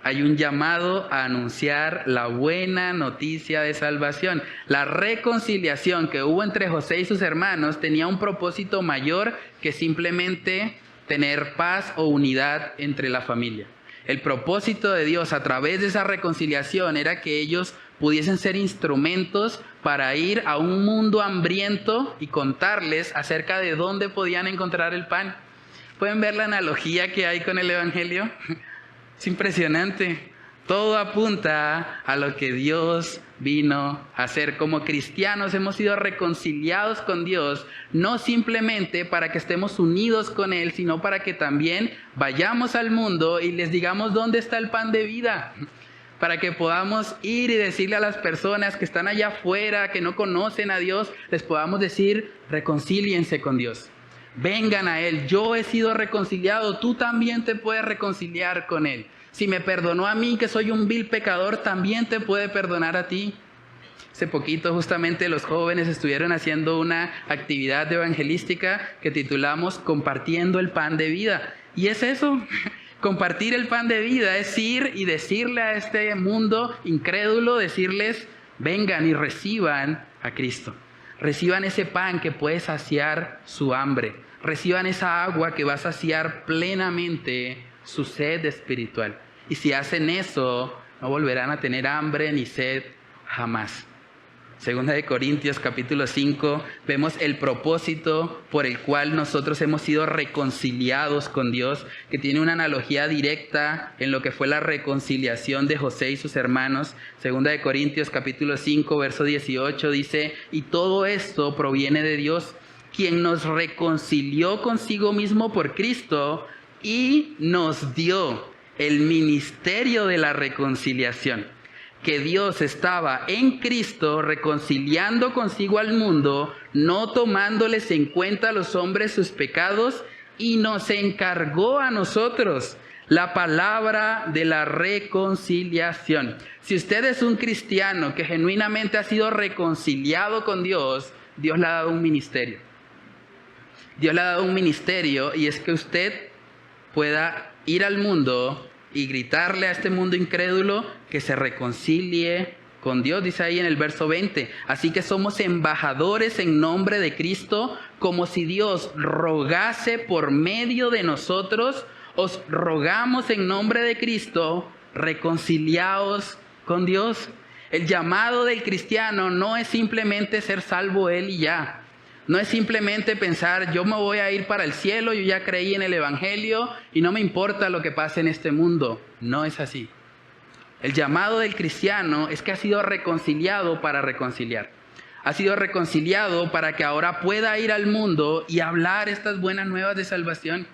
Hay un llamado a anunciar la buena noticia de salvación. La reconciliación que hubo entre José y sus hermanos tenía un propósito mayor que simplemente tener paz o unidad entre la familia. El propósito de Dios a través de esa reconciliación era que ellos pudiesen ser instrumentos para ir a un mundo hambriento y contarles acerca de dónde podían encontrar el pan. ¿Pueden ver la analogía que hay con el Evangelio? Es impresionante. Todo apunta a lo que Dios vino a hacer. Como cristianos hemos sido reconciliados con Dios, no simplemente para que estemos unidos con Él, sino para que también vayamos al mundo y les digamos dónde está el pan de vida. Para que podamos ir y decirle a las personas que están allá afuera, que no conocen a Dios, les podamos decir: reconcíliense con Dios. Vengan a Él, yo he sido reconciliado, tú también te puedes reconciliar con Él. Si me perdonó a mí, que soy un vil pecador, también te puede perdonar a ti. Hace poquito justamente los jóvenes estuvieron haciendo una actividad evangelística que titulamos Compartiendo el Pan de Vida. Y es eso, compartir el pan de vida, es ir y decirle a este mundo incrédulo, decirles: vengan y reciban a Cristo. Reciban ese pan que puede saciar su hambre. Reciban esa agua que va a saciar plenamente su sed espiritual. Y si hacen eso, no volverán a tener hambre ni sed jamás. Segunda de Corintios capítulo 5, vemos el propósito por el cual nosotros hemos sido reconciliados con Dios, que tiene una analogía directa en lo que fue la reconciliación de José y sus hermanos. Segunda de Corintios capítulo 5, verso 18 dice: y todo esto proviene de Dios, quien nos reconcilió consigo mismo por Cristo y nos dio el ministerio de la reconciliación. Que Dios estaba en Cristo reconciliando consigo al mundo, no tomándoles en cuenta a los hombres sus pecados, y nos encargó a nosotros la palabra de la reconciliación. Si usted es un cristiano que genuinamente ha sido reconciliado con Dios, Dios le ha dado un ministerio. Dios le ha dado un ministerio, y es que usted pueda ir al mundo y gritarle a este mundo incrédulo que se reconcilie con Dios, dice ahí en el verso 20. Así que somos embajadores en nombre de Cristo, como si Dios rogase por medio de nosotros. Os rogamos en nombre de Cristo, reconciliaos con Dios. El llamado del cristiano no es simplemente ser salvo él y ya. No es simplemente pensar, yo me voy a ir para el cielo, yo ya creí en el Evangelio y no me importa lo que pase en este mundo. No es así. El llamado del cristiano es que ha sido reconciliado para reconciliar. Ha sido reconciliado para que ahora pueda ir al mundo y hablar estas buenas nuevas de salvación.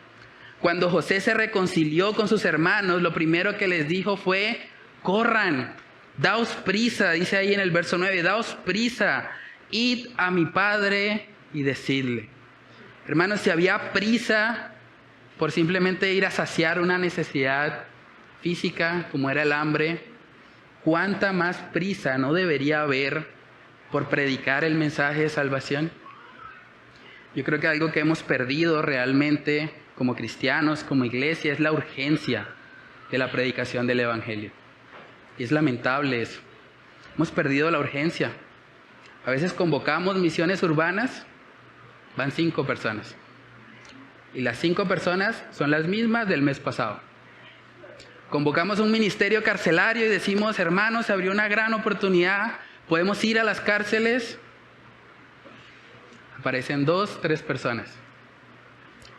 Cuando José se reconcilió con sus hermanos, lo primero que les dijo fue, corran, daos prisa, dice ahí en el verso 9, daos prisa, id a mi padre y decidle. Hermanos, si había prisa por simplemente ir a saciar una necesidad física, como era el hambre, ¿cuánta más prisa no debería haber por predicar el mensaje de salvación? Yo creo que algo que hemos perdido realmente como cristianos, como iglesia, es la urgencia de la predicación del Evangelio. Y es lamentable eso. Hemos perdido la urgencia. A veces convocamos misiones urbanas, van 5 personas. Y las 5 personas son las mismas del mes pasado. Convocamos un ministerio carcelario y decimos, hermanos, se abrió una gran oportunidad, podemos ir a las cárceles. Aparecen 2, 3 personas.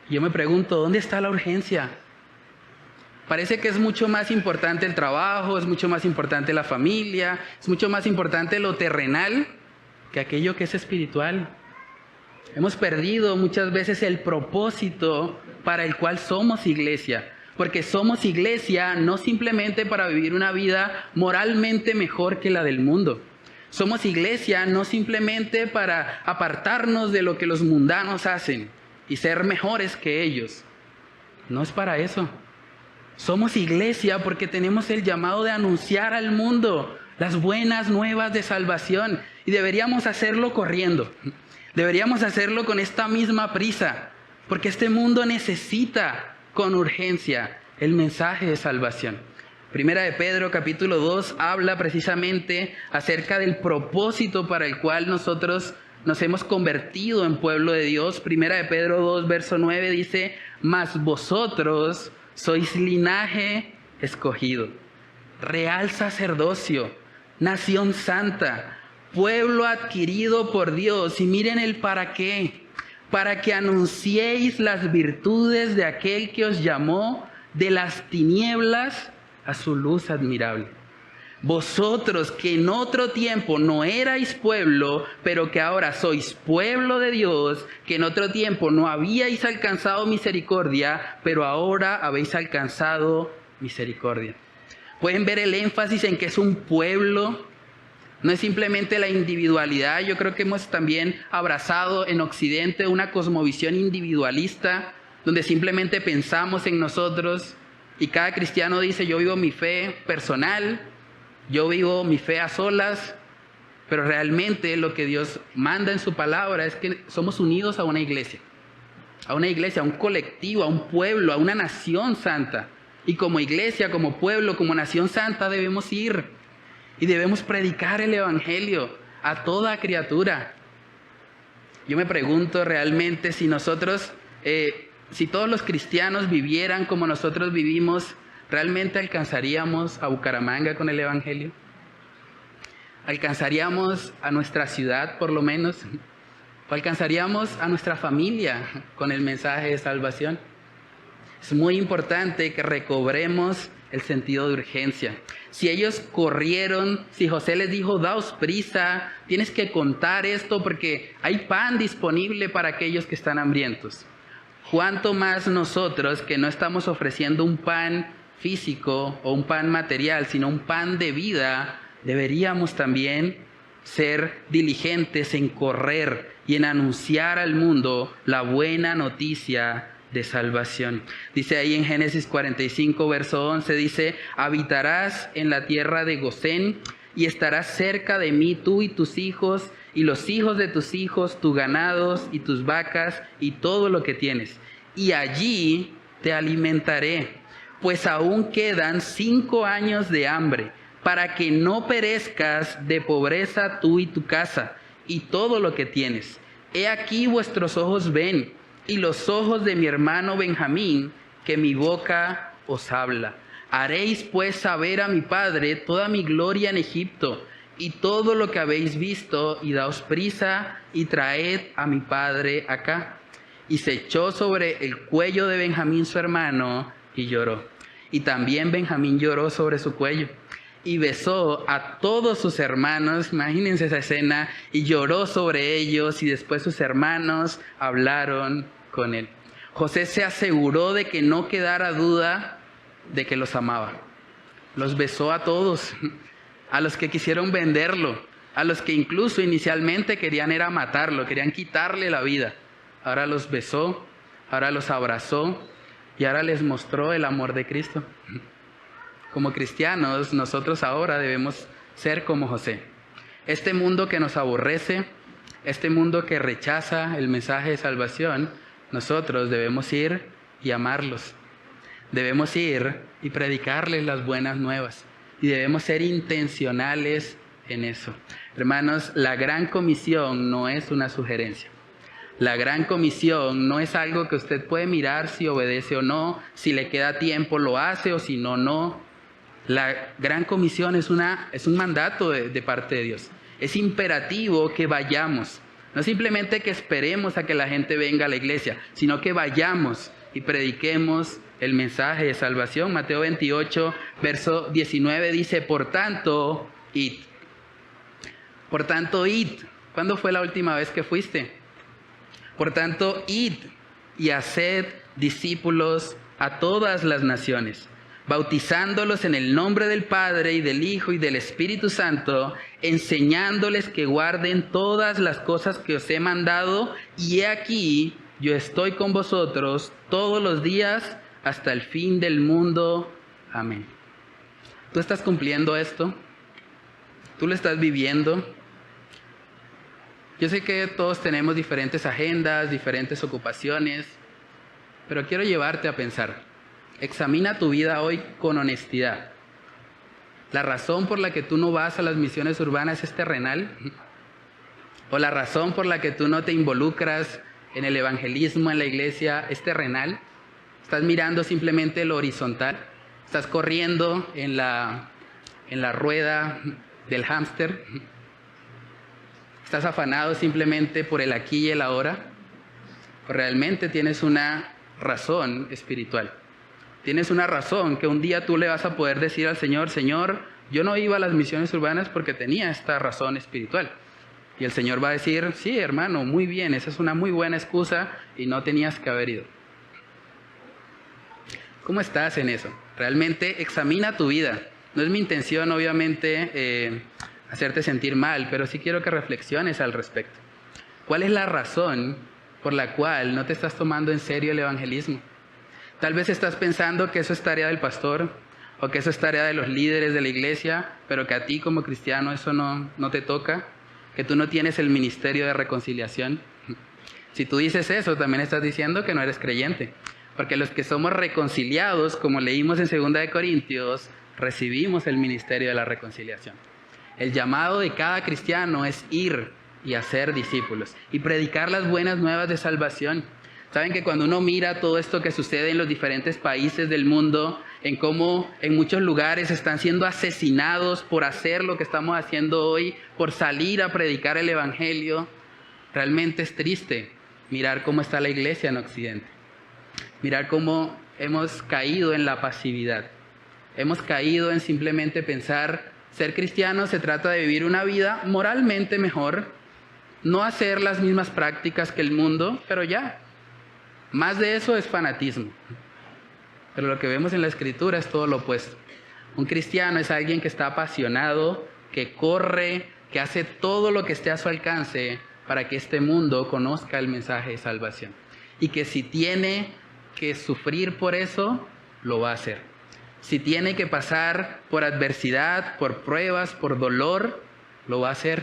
Yo me pregunto, ¿dónde está la urgencia? Parece que es mucho más importante el trabajo, es mucho más importante la familia, es mucho más importante lo terrenal que aquello que es espiritual. Hemos perdido muchas veces el propósito para el cual somos iglesia. Porque somos iglesia no simplemente para vivir una vida moralmente mejor que la del mundo. Somos iglesia no simplemente para apartarnos de lo que los mundanos hacen y ser mejores que ellos. No es para eso. Somos iglesia porque tenemos el llamado de anunciar al mundo las buenas nuevas de salvación. Y deberíamos hacerlo corriendo. Deberíamos hacerlo con esta misma prisa. Porque este mundo necesita con urgencia el mensaje de salvación. Primera de Pedro capítulo 2 habla precisamente acerca del propósito para el cual nosotros nos hemos convertido en pueblo de Dios. Primera de Pedro 2 verso 9 dice, mas vosotros sois linaje escogido, real sacerdocio, nación santa, pueblo adquirido por Dios. Y miren el para qué. Para que anunciéis las virtudes de aquel que os llamó de las tinieblas a su luz admirable. Vosotros que en otro tiempo no erais pueblo, pero que ahora sois pueblo de Dios, que en otro tiempo no habíais alcanzado misericordia, pero ahora habéis alcanzado misericordia. Pueden ver el énfasis en que es un pueblo. No es simplemente la individualidad. Yo creo que hemos también abrazado en Occidente una cosmovisión individualista, donde simplemente pensamos en nosotros y cada cristiano dice, yo vivo mi fe personal, yo vivo mi fe a solas, pero realmente lo que Dios manda en su palabra es que somos unidos a una iglesia, a un colectivo, a un pueblo, a una nación santa. Y como iglesia, como pueblo, como nación santa debemos ir y debemos predicar el Evangelio a toda criatura. Yo me pregunto realmente si nosotros, si todos los cristianos vivieran como nosotros vivimos, ¿realmente alcanzaríamos a Bucaramanga con el Evangelio? ¿Alcanzaríamos a nuestra ciudad por lo menos? ¿O alcanzaríamos a nuestra familia con el mensaje de salvación? Es muy importante que recobremos el sentido de urgencia. Si ellos corrieron, si José les dijo, daos prisa, tienes que contar esto porque hay pan disponible para aquellos que están hambrientos. ¿Cuánto más nosotros que no estamos ofreciendo un pan físico o un pan material, sino un pan de vida, deberíamos también ser diligentes en correr y en anunciar al mundo la buena noticia de salvación? Dice ahí en Génesis 45, verso 11, dice, habitarás en la tierra de Gosén y estarás cerca de mí tú y tus hijos y los hijos de tus hijos, tus ganados y tus vacas y todo lo que tienes. Y allí te alimentaré. pues aún quedan 5 años de hambre, para que no perezcas de pobreza tú y tu casa, y todo lo que tienes. He aquí vuestros ojos ven, y los ojos de mi hermano Benjamín, que mi boca os habla. Haréis pues saber a mi padre toda mi gloria en Egipto, y todo lo que habéis visto, y daos prisa, y traed a mi padre acá. Y se echó sobre el cuello de Benjamín su hermano, y lloró. Y también Benjamín lloró sobre su cuello. Y besó a todos sus hermanos, imagínense esa escena, y lloró sobre ellos, y después sus hermanos hablaron con él. José se aseguró de que no quedara duda de que los amaba. Los besó a todos, a los que quisieron venderlo, a los que incluso inicialmente querían era matarlo, querían quitarle la vida. Ahora los besó, ahora los abrazó y ahora les mostró el amor de Cristo. Como cristianos, nosotros ahora debemos ser como José. Este mundo que nos aborrece, este mundo que rechaza el mensaje de salvación, nosotros debemos ir y amarlos. Debemos ir y predicarles las buenas nuevas. Y debemos ser intencionales en eso. Hermanos, la gran comisión no es una sugerencia. La gran comisión no es algo que usted puede mirar si obedece o no, si le queda tiempo lo hace o si no, no. La gran comisión es un mandato de parte de Dios. Es imperativo que vayamos. No simplemente que esperemos a que la gente venga a la iglesia, sino que vayamos y prediquemos el mensaje de salvación. Mateo 28, verso 19 dice, por tanto, id. Por tanto, id. ¿Cuándo fue la última vez que fuiste? Por tanto, id y haced discípulos a todas las naciones, bautizándolos en el nombre del Padre y del Hijo y del Espíritu Santo, enseñándoles que guarden todas las cosas que os he mandado, y he aquí, yo estoy con vosotros todos los días hasta el fin del mundo. Amén. ¿Tú estás cumpliendo esto? ¿Tú lo estás viviendo? Yo sé que todos tenemos diferentes agendas, diferentes ocupaciones, pero quiero llevarte a pensar. Examina tu vida hoy con honestidad. ¿La razón por la que tú no vas a las misiones urbanas es terrenal? ¿O la razón por la que tú no te involucras en el evangelismo en la iglesia es terrenal? ¿Estás mirando simplemente lo horizontal? ¿Estás corriendo en la rueda del hámster? ¿Estás afanado simplemente por el aquí y el ahora? ¿O realmente tienes una razón espiritual? Tienes una razón que un día tú le vas a poder decir al Señor, Señor, yo no iba a las misiones urbanas porque tenía esta razón espiritual. Y el Señor va a decir, sí, hermano, muy bien, esa es una muy buena excusa y no tenías que haber ido. ¿Cómo estás en eso? Realmente examina tu vida. No es mi intención, obviamente, hacerte sentir mal, pero sí quiero que reflexiones al respecto. ¿Cuál es la razón por la cual no te estás tomando en serio el evangelismo? Tal vez estás pensando que eso es tarea del pastor o que eso es tarea de los líderes de la iglesia, pero que a ti como cristiano eso no te toca, que tú no tienes el ministerio de reconciliación. Si tú dices eso, también estás diciendo que no eres creyente, porque los que somos reconciliados, como leímos en 2 Corintios, recibimos el ministerio de la reconciliación. El llamado de cada cristiano es ir y hacer discípulos y predicar las buenas nuevas de salvación. Saben que cuando uno mira todo esto que sucede en los diferentes países del mundo, en cómo en muchos lugares están siendo asesinados por hacer lo que estamos haciendo hoy, por salir a predicar el evangelio, realmente es triste mirar cómo está la iglesia en Occidente. Mirar cómo hemos caído en la pasividad. Hemos caído en simplemente pensar, ser cristiano se trata de vivir una vida moralmente mejor, no hacer las mismas prácticas que el mundo, pero ya. Más de eso es fanatismo. Pero lo que vemos en la Escritura es todo lo opuesto. Un cristiano es alguien que está apasionado, que corre, que hace todo lo que esté a su alcance para que este mundo conozca el mensaje de salvación. Y que si tiene que sufrir por eso, lo va a hacer. Si tiene que pasar por adversidad, por pruebas, por dolor, lo va a hacer.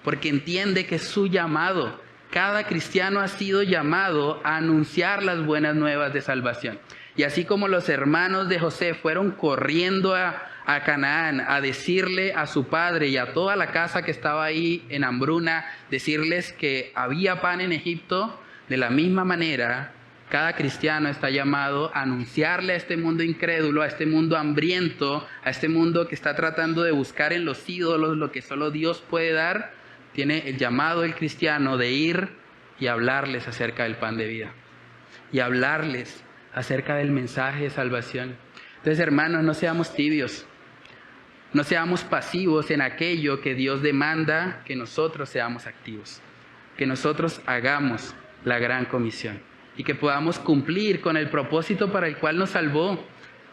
Porque entiende que es su llamado, Cada cristiano ha sido llamado a anunciar las buenas nuevas de salvación. Y así como los hermanos de José fueron corriendo a Canaán a decirle a su padre y a toda la casa que estaba ahí en hambruna, decirles que había pan en Egipto, de la misma manera, cada cristiano está llamado a anunciarle a este mundo incrédulo, a este mundo hambriento, a este mundo que está tratando de buscar en los ídolos lo que solo Dios puede dar. Tiene el llamado del cristiano de ir y hablarles acerca del pan de vida y hablarles acerca del mensaje de salvación. Entonces, hermanos, no seamos tibios, no seamos pasivos en aquello que Dios demanda que nosotros seamos activos, que nosotros hagamos la gran comisión y que podamos cumplir con el propósito para el cual nos salvó,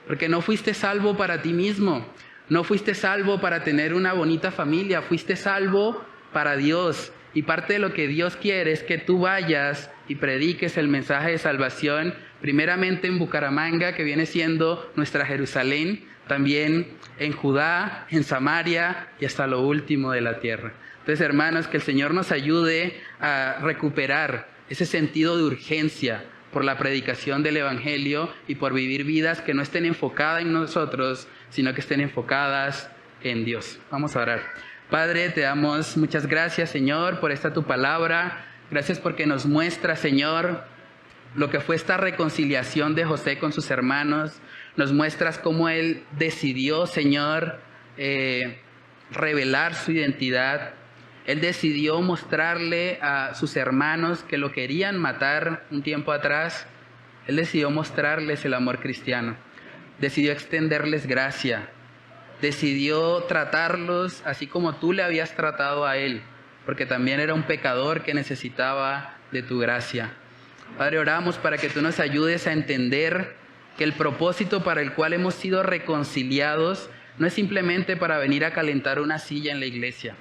porque no fuiste salvo para ti mismo, no fuiste salvo para tener una bonita familia, fuiste salvo para Dios. Y parte de lo que Dios quiere es que tú vayas y prediques el mensaje de salvación, primeramente en Bucaramanga, que viene siendo nuestra Jerusalén, también en Judá, en Samaria y hasta lo último de la tierra. Entonces, hermanos, que el Señor nos ayude a recuperar ese sentido de urgencia por la predicación del Evangelio y por vivir vidas que no estén enfocadas en nosotros, sino que estén enfocadas en Dios. Vamos a orar. Padre, te damos muchas gracias, Señor, por esta tu palabra. Gracias porque nos muestra, Señor, lo que fue esta reconciliación de José con sus hermanos. Nos muestras cómo él decidió, Señor, revelar su identidad. Él decidió mostrarle a sus hermanos que lo querían matar un tiempo atrás. Él decidió mostrarles el amor cristiano. Decidió extenderles gracia. Decidió tratarlos así como tú le habías tratado a él, porque también era un pecador que necesitaba de tu gracia. Padre, oramos para que tú nos ayudes a entender que el propósito para el cual hemos sido reconciliados no es simplemente para venir a calentar una silla en la iglesia.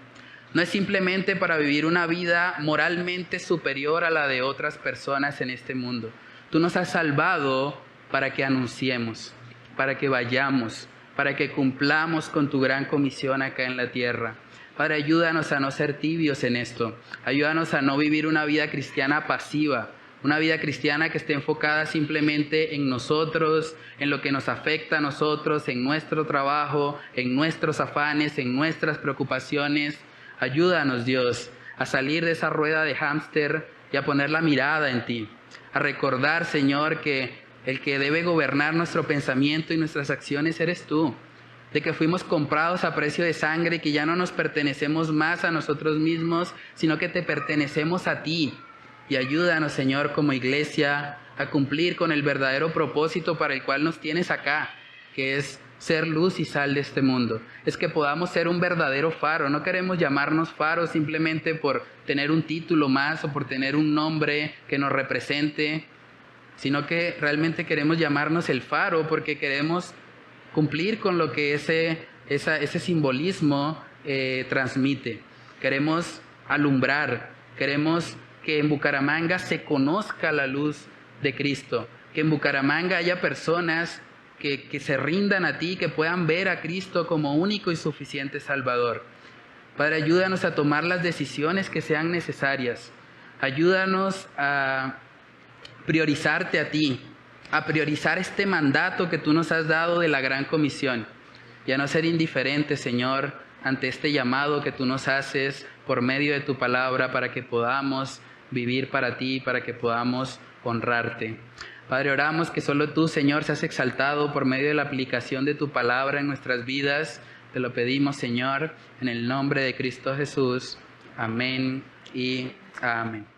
No es simplemente para vivir una vida moralmente superior a la de otras personas en este mundo. Tú nos has salvado para que anunciemos, para que vayamos, para que cumplamos con tu gran comisión acá en la tierra. Padre, ayúdanos a no ser tibios en esto. Ayúdanos a no vivir una vida cristiana pasiva, una vida cristiana que esté enfocada simplemente en nosotros, en lo que nos afecta a nosotros, en nuestro trabajo, en nuestros afanes, en nuestras preocupaciones. Ayúdanos, Dios, a salir de esa rueda de hámster y a poner la mirada en ti. A recordar, Señor, que el que debe gobernar nuestro pensamiento y nuestras acciones eres tú. De que fuimos comprados a precio de sangre y que ya no nos pertenecemos más a nosotros mismos, sino que te pertenecemos a ti. Y ayúdanos, Señor, como iglesia, a cumplir con el verdadero propósito para el cual nos tienes acá, que es ser luz y sal de este mundo. Es que podamos ser un verdadero faro. No queremos llamarnos faros simplemente por tener un título más o por tener un nombre que nos represente, sino que realmente queremos llamarnos el faro porque queremos cumplir con lo que ese simbolismo transmite. Queremos alumbrar, queremos que en Bucaramanga se conozca la luz de Cristo, que en Bucaramanga haya personas que se rindan a ti, que puedan ver a Cristo como único y suficiente Salvador. Padre, ayúdanos a tomar las decisiones que sean necesarias. Ayúdanos a priorizarte a ti, a priorizar este mandato que tú nos has dado de la gran comisión y a no ser indiferentes, Señor, ante este llamado que tú nos haces por medio de tu palabra para que podamos vivir para ti, para que podamos honrarte. Padre, oramos que solo tú, Señor, seas exaltado por medio de la aplicación de tu palabra en nuestras vidas. Te lo pedimos, Señor, en el nombre de Cristo Jesús. Amén y amén.